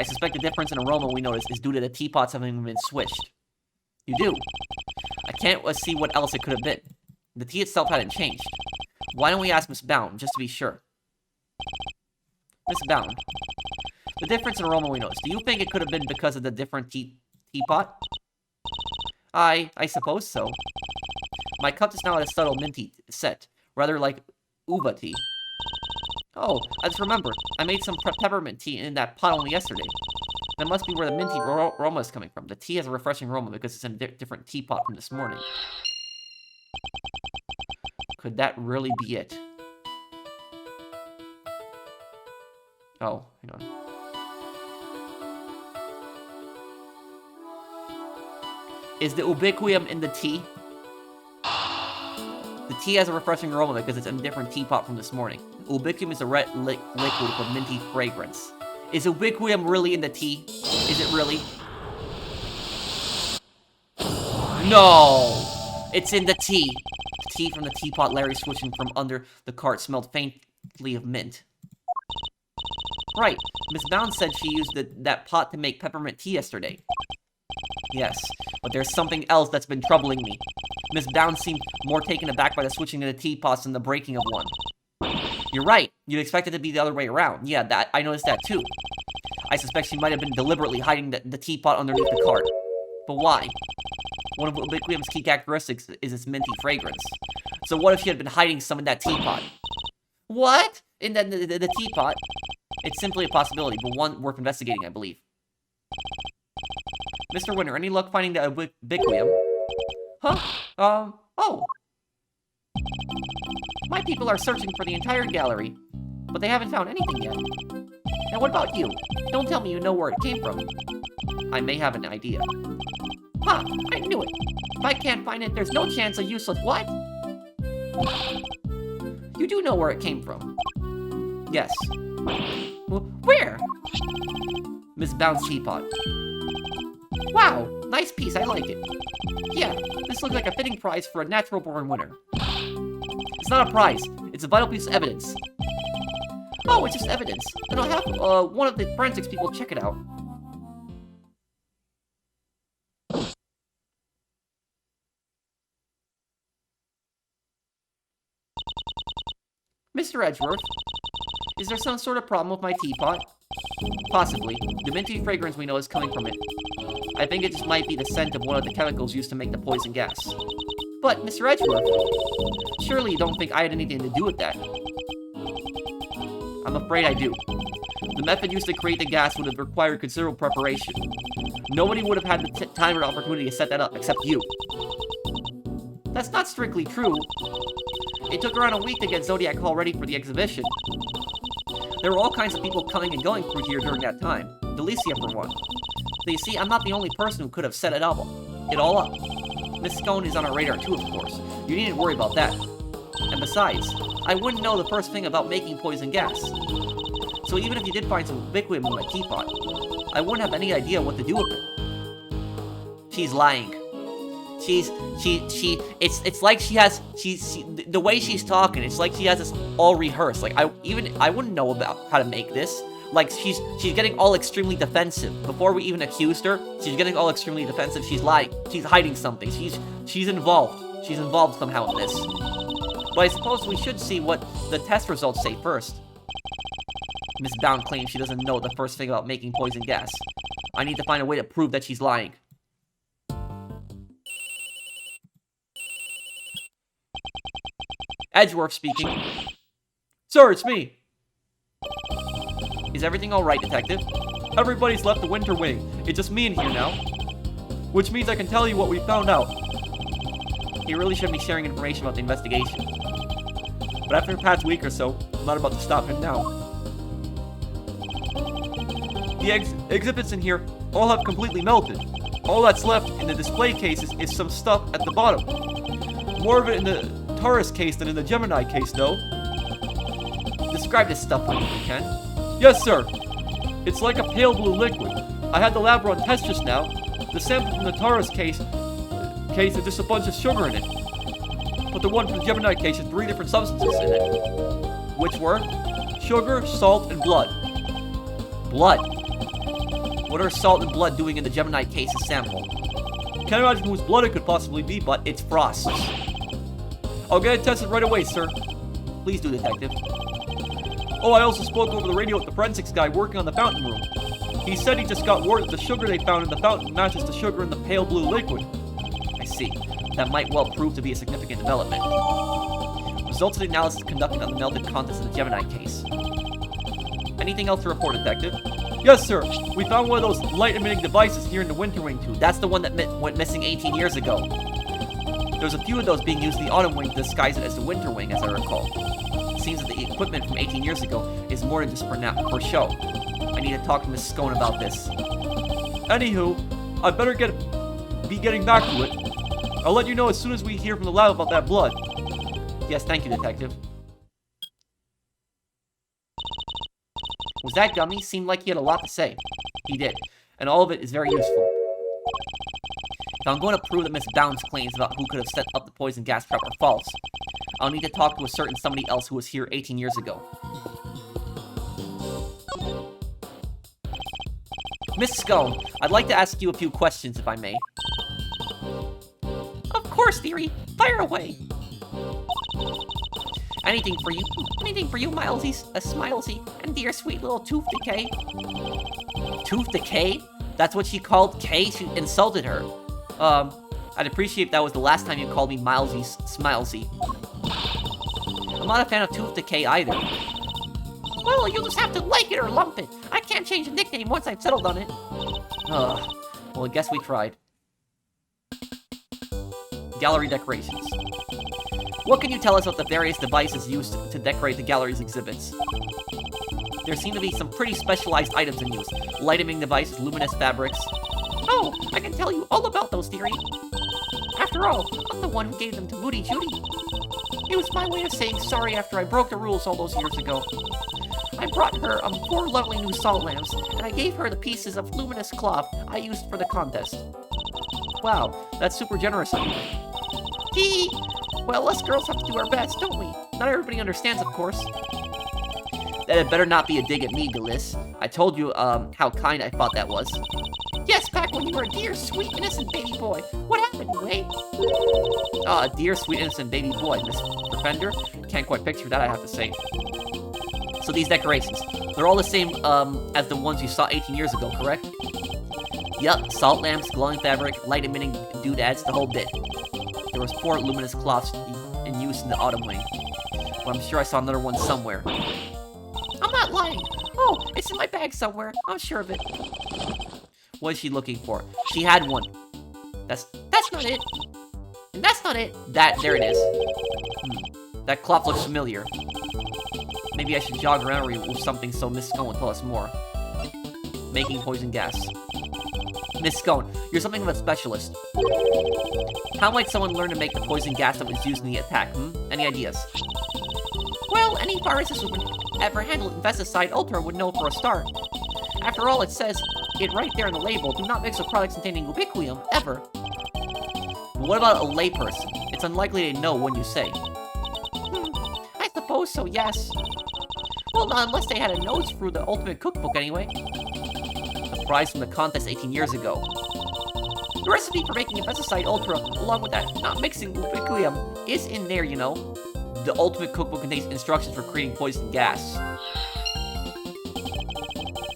I suspect the difference in aroma we noticed is due to the teapots having been switched. You do? I can't see what else it could have been. The tea itself hadn't changed. Why don't we ask Miss Bound, just to be sure? Miss Bound, the difference in aroma we noticed, do you think it could have been because of the different teapot? I suppose so. My cup is now at a subtle minty scent, rather like uva tea. Oh, I just remembered. I made some peppermint tea in that pot only yesterday. That must be where the minty aroma is coming from. The tea has a refreshing aroma because it's in a different teapot from this morning. Could that really be it? Oh, hang on. Is the Ubiquium in the tea? The tea has a refreshing aroma because it's in a different teapot from this morning. Ubiquium is a red liquid with a minty fragrance. Is Ubiquium really in the tea? Is it really? No! It's in the tea. The tea from the teapot Larry switching from under the cart smelled faintly of mint. Right. Miss Bounds said she used that pot to make peppermint tea yesterday. Yes, but there's something else that's been troubling me. Miss Bounds seemed more taken aback by the switching of the teapots than the breaking of one. You're right. You'd expect it to be the other way around. Yeah, I noticed that too. I suspect she might have been deliberately hiding the teapot underneath the cart. But why? One of Ubiquium's key characteristics is its minty fragrance. So what if she had been hiding some in that teapot? What? In the teapot? It's simply a possibility, but one worth investigating, I believe. Mr. Winter, any luck finding the Ubiquium? Huh? Oh. My people are searching for the entire gallery, but they haven't found anything yet. Now what about you? Don't tell me you know where it came from. I may have an idea. Ha! I knew it! If I can't find it, there's no chance a useless what? You do know where it came from. Yes. Where? Miss Bounce teapot. Wow! Nice piece, I like it. Yeah, this looks like a fitting prize for a natural-born winner. It's not a prize. It's a vital piece of evidence. Oh, it's just evidence. Then I'll have one of the forensics people check it out. Mr. Edgeworth, is there some sort of problem with my teapot? Possibly. The minty fragrance we know is coming from it. I think it just might be the scent of one of the chemicals used to make the poison gas. But, Mr. Edgeworth, surely you don't think I had anything to do with that? I'm afraid I do. The method used to create the gas would have required considerable preparation. Nobody would have had the time or opportunity to set that up, except you. That's not strictly true. It took around a week to get Zodiac Hall ready for the exhibition. There were all kinds of people coming and going through here during that time. Delicia, for one. So you see, I'm not the only person who could have set it all up. Miss Scone is on our radar too, of course. You needn't worry about that. And besides, I wouldn't know the first thing about making poison gas. So even if you did find some Ubiquium in my teapot, I wouldn't have any idea what to do with it. She's lying. It's like she has, the way she's talking, it's like she has this all rehearsed. Like, I wouldn't know about how to make this. Like, she's getting all extremely defensive. Before we even accused her, she's getting all extremely defensive. She's lying. She's hiding something. She's involved. She's involved somehow in this. But I suppose we should see what the test results say first. Miss Bound claims she doesn't know the first thing about making poison gas. I need to find a way to prove that she's lying. Edgeworth speaking. Sir, it's me. Is everything alright, Detective? Everybody's left the winter wing. It's just me in here now. Which means I can tell you what we found out. He really shouldn't be sharing information about the investigation. But after the past week or so, I'm not about to stop him now. The exhibits in here all have completely melted. All that's left in the display cases is some stuff at the bottom. More of it in the Taurus case than in the Gemini case, though. Describe this stuff for me if you can. Yes, sir. It's like a pale blue liquid. I had the lab run test just now. The sample from the Taurus case is just a bunch of sugar in it. But the one from the Gemini case has 3 different substances in it. Which were? Sugar, salt, and blood. Blood? What are salt and blood doing in the Gemini case's sample? Can't imagine whose blood it could possibly be, but it's Frost's. I'll get it tested right away, sir. Please do, Detective. Oh, I also spoke over the radio with the forensics guy working on the fountain room. He said he just got word that the sugar they found in the fountain matches the sugar in the pale blue liquid. I see. That might well prove to be a significant development. Results of the analysis conducted on the melted contents of the Gemini case. Anything else to report, Detective? Yes, sir. We found one of those light-emitting devices here in the winter wing, too. That's the one that went missing 18 years ago. There's a few of those being used in the autumn wing to disguise it as the winter wing, as I recall. It seems that the equipment from 18 years ago is more than just for show. I need to talk to Miss Scone about this. Anywho, I better be getting back to it. I'll let you know as soon as we hear from the lab about that blood. Yes, thank you, Detective. Was that Gummy? Seemed like he had a lot to say. He did, and all of it is very useful. If I'm going to prove that Miss Bound's claims about who could have set up the poison gas trap are false, I'll need to talk to a certain somebody else who was here 18 years ago. Miss Scone, I'd like to ask you a few questions, if I may. Of course, dearie. Fire away. Anything for you, Smilesy, and dear sweet little Tooth Decay. Tooth Decay? That's what she called Kay? She insulted her. I'd appreciate if that was the last time you called me Smilesy. I'm not a fan of Tooth Decay either. Well, you'll just have to like it or lump it. I can't change the nickname once I've settled on it. Well, I guess we tried. Gallery decorations. What can you tell us about the various devices used to decorate the gallery's exhibits? There seem to be some pretty specialized items in use. Light-emitting devices, luminous fabrics. Oh, I can tell you all about those, dearie. After all, I'm the one who gave them to Judy. It was my way of saying sorry after I broke the rules all those years ago. I brought her 4 lovely new salt lamps, and I gave her the pieces of luminous cloth I used for the contest. Wow, that's super generous of you. Hee! Well, us girls have to do our best, don't we? Not everybody understands, of course. That had better not be a dig at me, Delicia. I told you, how kind I thought that was. Yes, back when you were a dear, sweet, innocent baby boy. What happened, eh? A dear, sweet, innocent baby boy, Miss Defender. Can't quite picture that, I have to say. So these decorations, they're all the same, as the ones you saw 18 years ago, correct? Yup, salt lamps, glowing fabric, light-emitting doodads, the whole bit. There was 4 luminous cloths in use in the autumn wing. But I'm sure I saw another one somewhere. I'm not lying. Oh, it's in my bag somewhere. I'm sure of it. What is she looking for? She had one. That's not it. And that's not it. There it is. That cloth looks familiar. Maybe I should jog around with something so Miss Scone will tell us more. Making poison gas. Miss Scone, you're something of a specialist. How might someone learn to make the poison gas that was used in the attack, Any ideas? Well, any pharmacist who ever handled Investicide Ultra would know for a start. After all, it says it right there in the label, do not mix with products containing Ubiquium, ever. But what about a layperson? It's unlikely they know when you say. I suppose so, yes. Well, not unless they had a nose through the ultimate cookbook anyway. The prize from the contest 18 years ago. The recipe for making Investicide Ultra, along with that not mixing Ubiquium, is in there, you know. The ultimate cookbook contains instructions for creating poison gas.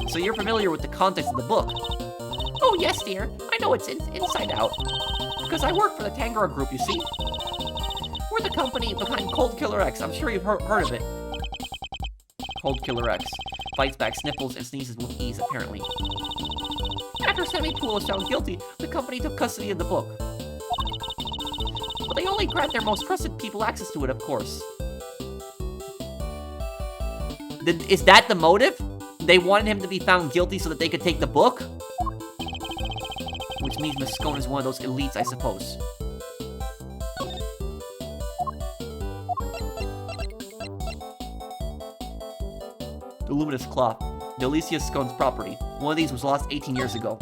So you're familiar with the contents of the book? Oh yes, dear. I know it's inside out. Because I work for the Tangaroa group, you see. We're the company behind Cold Killer X. I'm sure you've heard of it. Cold Killer X. Fights back sniffles and sneezes with ease, apparently. After Sammy Poole was found guilty, the company took custody of the book. But they only grant their most trusted people access to it, of course. Is that the motive? They wanted him to be found guilty so that they could take the book? Which means Miss Scone is one of those elites, I suppose. The luminous cloth. Delicia Scone's property. One of these was lost 18 years ago.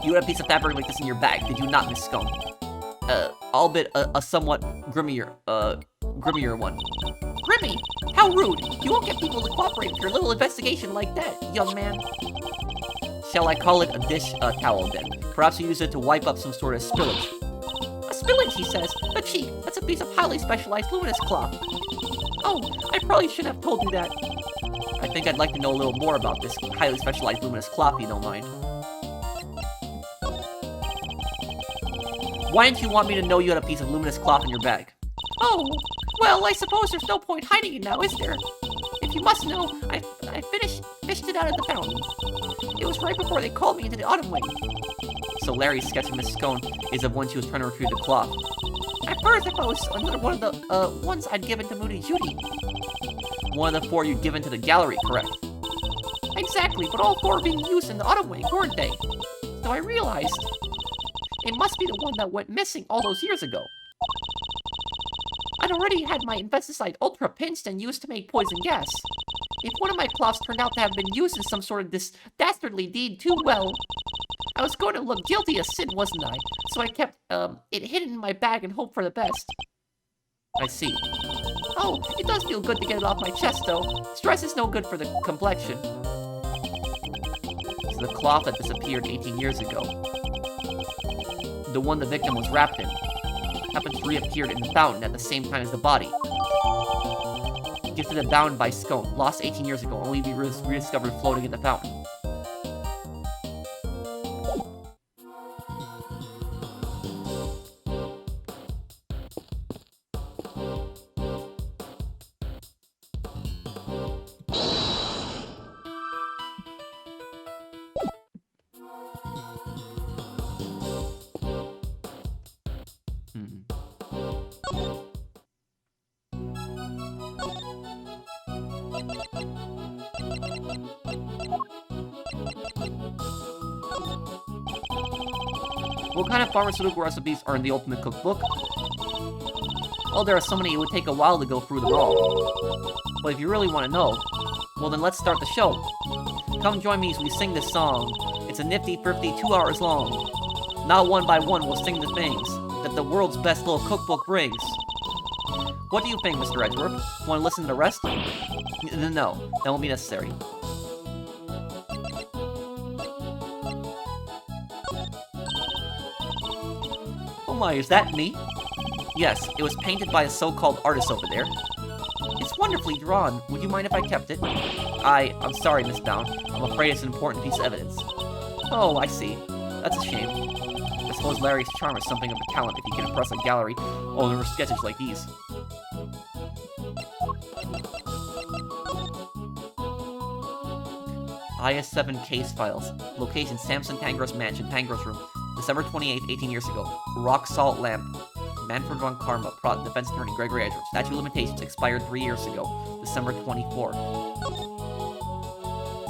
You had a piece of fabric like this in your bag, did you not, Miss Scone? Albeit a somewhat grimmier one. Grimmy? How rude! You won't get people to cooperate with your little investigation like that, young man. Shall I call it a dish towel, then? Perhaps you use it to wipe up some sort of spillage. A spillage, he says. A cheek. That's a piece of highly specialized luminous cloth. Oh, I probably shouldn't have told you that. I think I'd like to know a little more about this highly specialized luminous cloth, if you don't mind. Why didn't you want me to know you had a piece of luminous cloth in your bag? Oh, well, I suppose there's no point hiding it now, is there? If you must know, I fished it out of the fountain. It was right before they called me into the autumn wing. So Larry's sketch of Miss Scone is of when she was trying to retrieve the cloth. At first, I thought it was another one of the ones I'd given to Judy. One of the 4 you'd given to the gallery, correct? Exactly, but all 4 being used in the autumn wing, weren't they? So I realized it must be the one that went missing all those years ago. I'd already had my Investicide Ultra pinched and used to make poison gas. If one of my cloths turned out to have been used in some sort of this dastardly deed too, well, I was going to look guilty as sin, wasn't I? So I kept, it hidden in my bag and hoped for the best. I see. Oh, it does feel good to get it off my chest, though. Stress is no good for the complexion. It's the cloth that disappeared 18 years ago. The one the victim was wrapped in. Happens to reappeared in the fountain at the same time as the body. Gifted and bound by Scone. Lost 18 years ago, only to be rediscovered floating in the fountain. What kind of pharmaceutical recipes are in the ultimate cookbook? Oh, there are so many it would take a while to go through them all. But if you really want to know, well then let's start the show. Come join me as we sing this song. It's a nifty, thrifty 2 hours long. Not one by one we'll sing the things that the world's best little cookbook brings. What do you think, Mr. Edgeworth? Want to listen to the rest? No, that won't be necessary. Oh my, is that me? Yes, it was painted by a so-called artist over there. It's wonderfully drawn. Would you mind if I kept it? I'm sorry, Miss Bound. I'm afraid it's an important piece of evidence. Oh, I see. That's a shame. I suppose Larry's charm is something of a talent if he can impress a gallery over sketches like these. IS-7 case files. Location, Samson Tangaroa's mansion, Tangaroa's room. December 28th, 18 years ago. Rock salt lamp. Manfred von Karma, defense attorney Gregory Edgeworth. Statute of limitations expired 3 years ago. December 24th.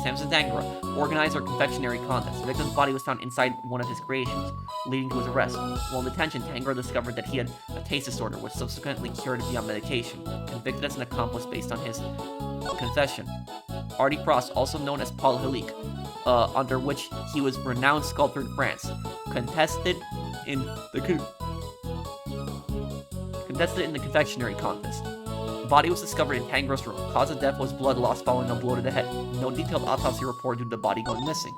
Samson Tangaroa, organizer of confectionery contest. The victim's body was found inside one of his creations, leading to his arrest. While in detention, Tangaroa discovered that he had a taste disorder, which subsequently cured via medication. Convicted as an accomplice based on his confession. Artie Frost, also known as Paul Helique, under which he was renowned sculptor in France, contested in the confectionery contest. The body was discovered in Tangaroa's room. Cause of death was blood loss following a blow to the head. No detailed autopsy report due to the body going missing.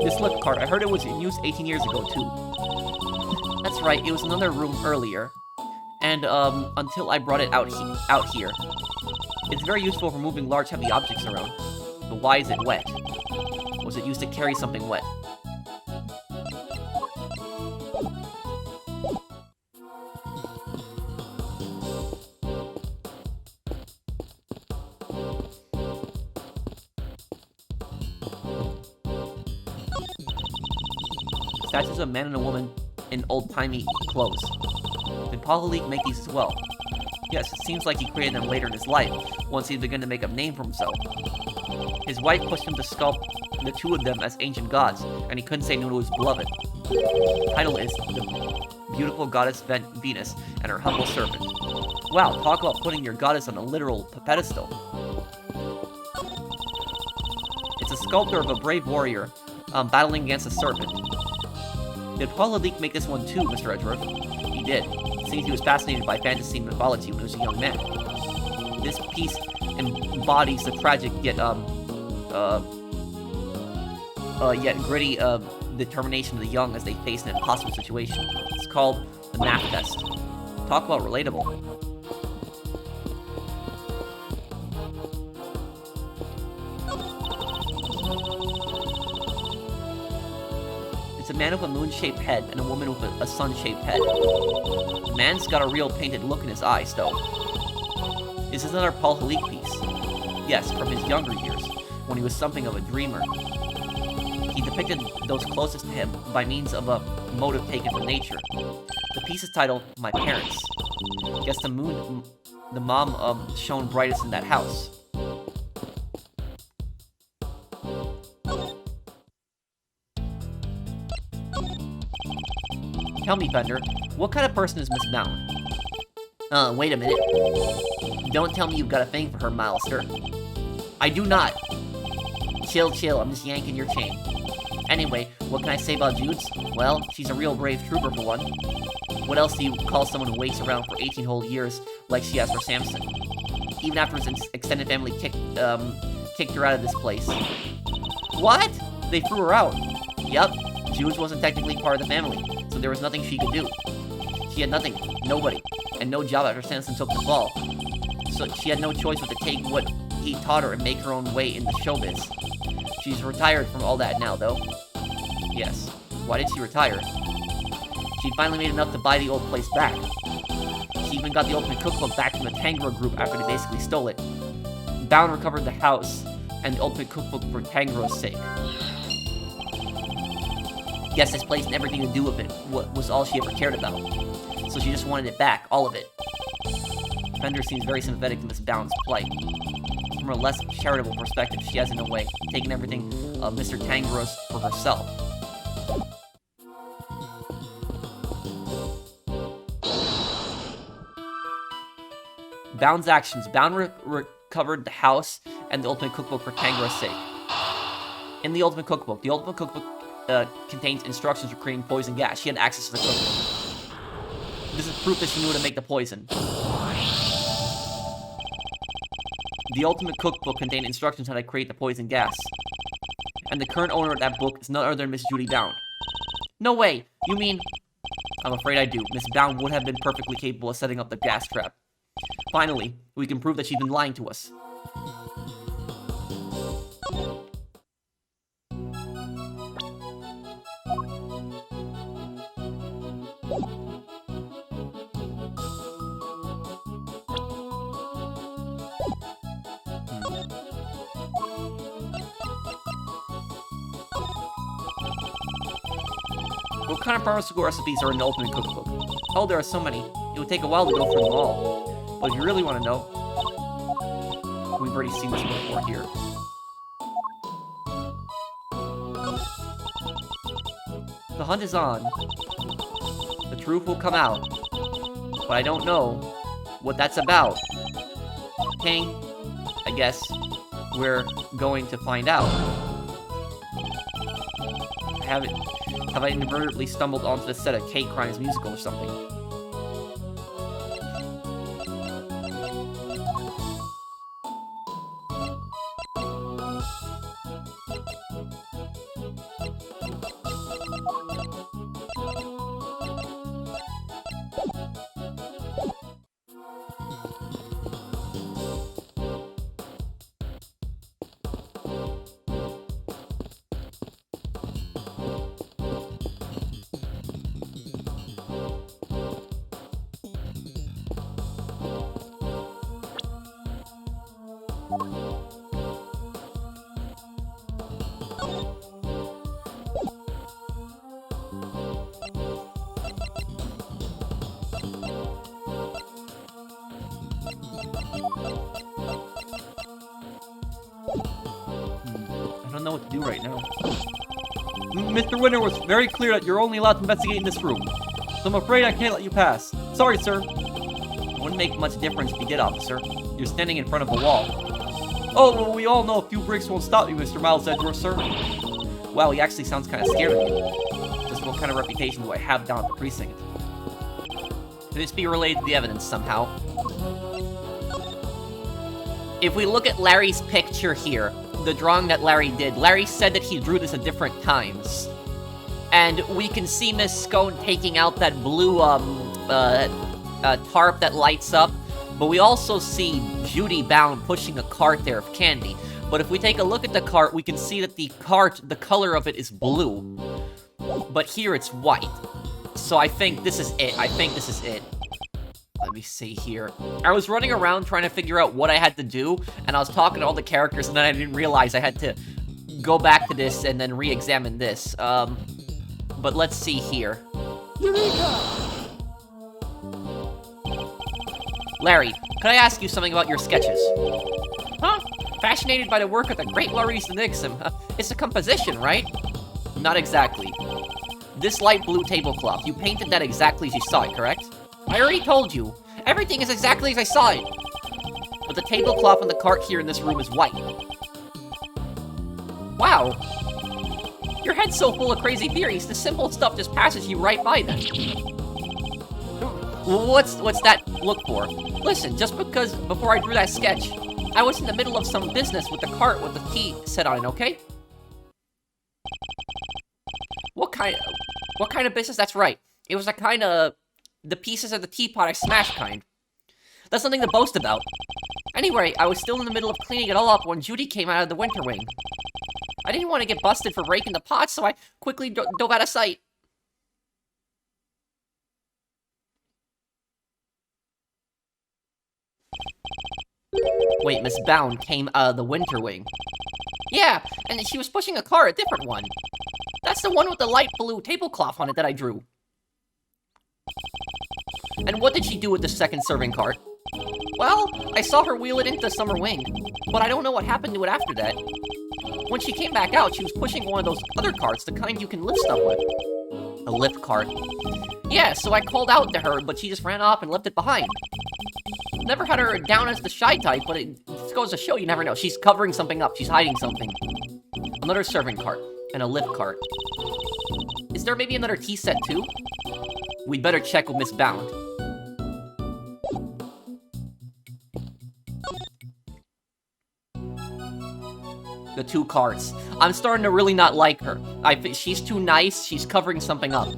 This slip card, I heard it was in use 18 years ago, too. That's right, it was in another room earlier. And, until I brought it out here. It's very useful for moving large, heavy objects around. But why is it wet? Was it used to carry something wet? Statues of a man and a woman in old-timey clothes. Did Paul Helique make these as well? Yes, it seems like he created them later in his life, once he began to make a name for himself. His wife pushed him to sculpt the two of them as ancient gods, and he couldn't say no to his beloved. The title is The Beautiful Goddess Venus and Her Humble Servant. Wow, talk about putting your goddess on a literal pedestal. It's a sculptor of a brave warrior battling against a serpent. Did Paul Helique make this one too, Mr. Edgeworth? He did. It seems he was fascinated by fantasy and mythology when he was a young man. This piece embodies the tragic yet gritty determination of the young as they face an impossible situation. It's called the Math Test. Talk about relatable. It's a man with a moon-shaped head and a woman with a sun-shaped head. The man's got a real painted look in his eyes, though. This is another Paul Helique piece. Yes, from his younger years, when he was something of a dreamer. He depicted those closest to him by means of a motive taken from nature. The piece is titled, My Parents. Guess the mom shone brightest in that house. Tell me, Fender, what kind of person is Miss Bound? Wait a minute. Don't tell me you've got a thing for her, Milester. I do not. Chill, I'm just yanking your chain. Anyway, what can I say about Judes? Well, she's a real brave trooper for one. What else do you call someone who waits around for 18 whole years like she has for Samson? Even after his extended family kicked her out of this place. What? They threw her out. Yup, Judes wasn't technically part of the family, so there was nothing she could do. She had nothing, nobody, and no job after Samson took the fall. So she had no choice but to take what he taught her and make her own way in the showbiz. She's retired from all that now, though. Yes. Why did she retire? She finally made enough to buy the old place back. She even got the ultimate cookbook back from the Tangaroa group after they basically stole it. Bound recovered the house and the ultimate cookbook for Tangaroa's sake. Guess this place and everything to do with it was all she ever cared about. So she just wanted it back, all of it. Fender seems very sympathetic to Miss Bound's plight. From a less charitable perspective, she has, in a way, taken everything of Mr. Tangaroa's for herself. Bound's actions. Bound recovered the house and the ultimate cookbook for Tangaroa's sake. In the ultimate cookbook contains instructions for creating poison gas. She had access to the cookbook. This is proof that she knew how to make the poison. The ultimate cookbook contained instructions on how to create the poison gas. And the current owner of that book is none other than Miss Judy Bound. No way! You mean... I'm afraid I do. Miss Bound would have been perfectly capable of setting up the gas trap. Finally, we can prove that she's been lying to us. What kind of pharmaceutical recipes are in the ultimate cookbook? Oh, there are so many. It would take a while to go through them all. But if you really want to know, we've already seen this before here. The hunt is on. The truth will come out. But I don't know what that's about. King, I guess we're going to find out. Have I inadvertently stumbled onto the set of Kate Crimes musical or something? I don't know what to do right now. Mr. Winter was very clear that you're only allowed to investigate in this room, so I'm afraid I can't let you pass. Sorry, sir. It wouldn't make much difference if you did, officer. You're standing in front of a wall. Oh, well, we all know a few bricks won't stop you, Mr. Miles Edgeworth, sir. Wow, he actually sounds kind of scared of me. Just what kind of reputation do I have down at the precinct? Could this be related to the evidence somehow? If we look at Larry's picture here, the drawing that Larry did, Larry said that he drew this at different times. And we can see Miss Scone taking out that blue, tarp that lights up. But we also see Judy Bound pushing a cart there of candy. But if we take a look at the cart, we can see that the cart, the color of it is blue. But here it's white. So I think this is it. Let me see here. I was running around trying to figure out what I had to do, and I was talking to all the characters, and then I didn't realize I had to go back to this and then re-examine this. But let's see here. Eureka! Larry, could I ask you something about your sketches? Huh? Fascinated by the work of the great Laurice and Ubiquium. It's a composition, right? Not exactly. This light blue tablecloth, you painted that exactly as you saw it, correct? I already told you. Everything is exactly as I saw it. But the tablecloth on the cart here in this room is white. Wow. Your head's so full of crazy theories, the simple stuff just passes you right by them. What's that look for? Listen, just because before I drew that sketch, I was in the middle of some business with the cart with the key set on it, okay? What kind of business? That's right. It was a kind of the pieces of the teapot I smashed kind. That's something to boast about. Anyway, I was still in the middle of cleaning it all up when Judy came out of the winter wing. I didn't want to get busted for raking the pots, so I quickly dove out of sight. Wait, Miss Bound came out of the winter wing. Yeah, and she was pushing a car, a different one. That's the one with the light blue tablecloth on it that I drew. And what did she do with the second serving cart? Well, I saw her wheel it into the summer wing, but I don't know what happened to it after that. When she came back out, she was pushing one of those other carts, the kind you can lift stuff with. A lift cart. Yeah, so I called out to her, but she just ran off and left it behind. Never had her down as the shy type, but it just goes to show you never know. She's covering something up. She's hiding something. Another serving cart and a lift cart. Is there maybe another tea set too? We'd better check with Miss Bound. The two carts. I'm starting to really not like her. She's too nice. She's covering something up.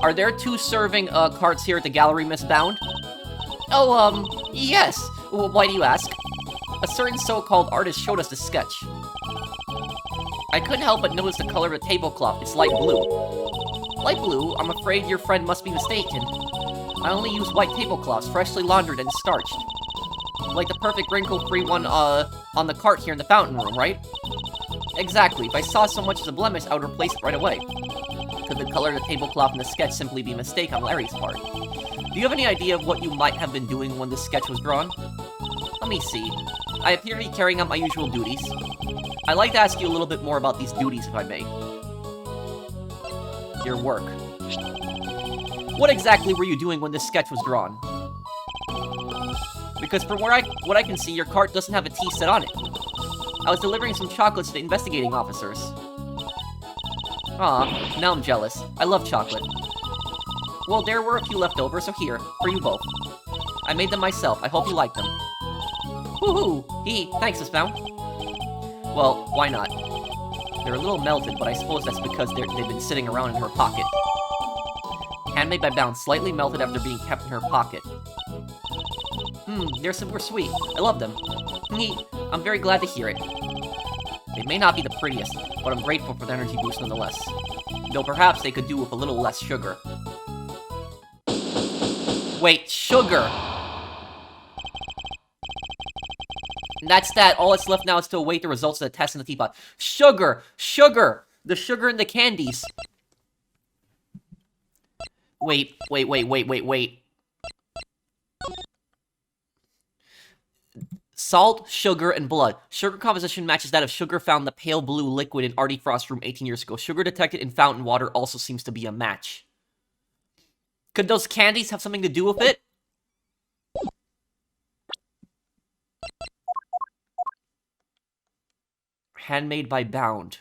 Are there two serving carts here at the gallery, Miss Bound? Oh, yes. Well, why do you ask? A certain so-called artist showed us the sketch. I couldn't help but notice the color of the tablecloth. It's light blue. Light blue? I'm afraid your friend must be mistaken. I only use white tablecloths, freshly laundered and starched. Like the perfect wrinkle-free one on the cart here in the fountain room, right? Exactly. If I saw so much as a blemish, I would replace it right away. Could the color of the tablecloth in the sketch simply be a mistake on Larry's part? Do you have any idea of what you might have been doing when this sketch was drawn? Let me see. I appear to be carrying out my usual duties. I'd like to ask you a little bit more about these duties, if I may. Your work. What exactly were you doing when this sketch was drawn? Because from what I can see, your cart doesn't have a tea set on it. I was delivering some chocolates to the investigating officers. Aw, now I'm jealous. I love chocolate. Well, there were a few left over, so here, for you both. I made them myself. I hope you like them. Woohoo! Thanks, Miss Bound. Well, why not? They're a little melted, but I suppose that's because they've been sitting around in her pocket. Handmade by Bound, slightly melted after being kept in her pocket. They're super sweet. I love them. I'm very glad to hear it. They may not be the prettiest, but I'm grateful for the energy boost nonetheless. Though perhaps they could do with a little less sugar. Wait, sugar! And that's that. All that's left now is to await the results of the test in the teapot. Sugar! Sugar! The sugar in the candies. Wait. Salt, sugar, and blood. Sugar composition matches that of sugar found in the pale blue liquid in Artie Frost's room 18 years ago. Sugar detected in fountain water also seems to be a match. Could those candies have something to do with it? Handmade by Bound.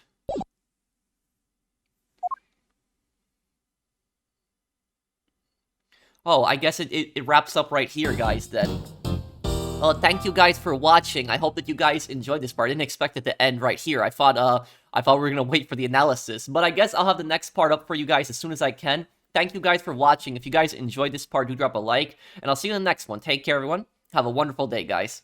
Oh, I guess it wraps up right here, guys, then. Well, thank you guys for watching. I hope that you guys enjoyed this part. I didn't expect it to end right here. I thought we were gonna wait for the analysis. But I guess I'll have the next part up for you guys as soon as I can. Thank you guys for watching. If you guys enjoyed this part, do drop a like. And I'll see you in the next one. Take care, everyone. Have a wonderful day, guys.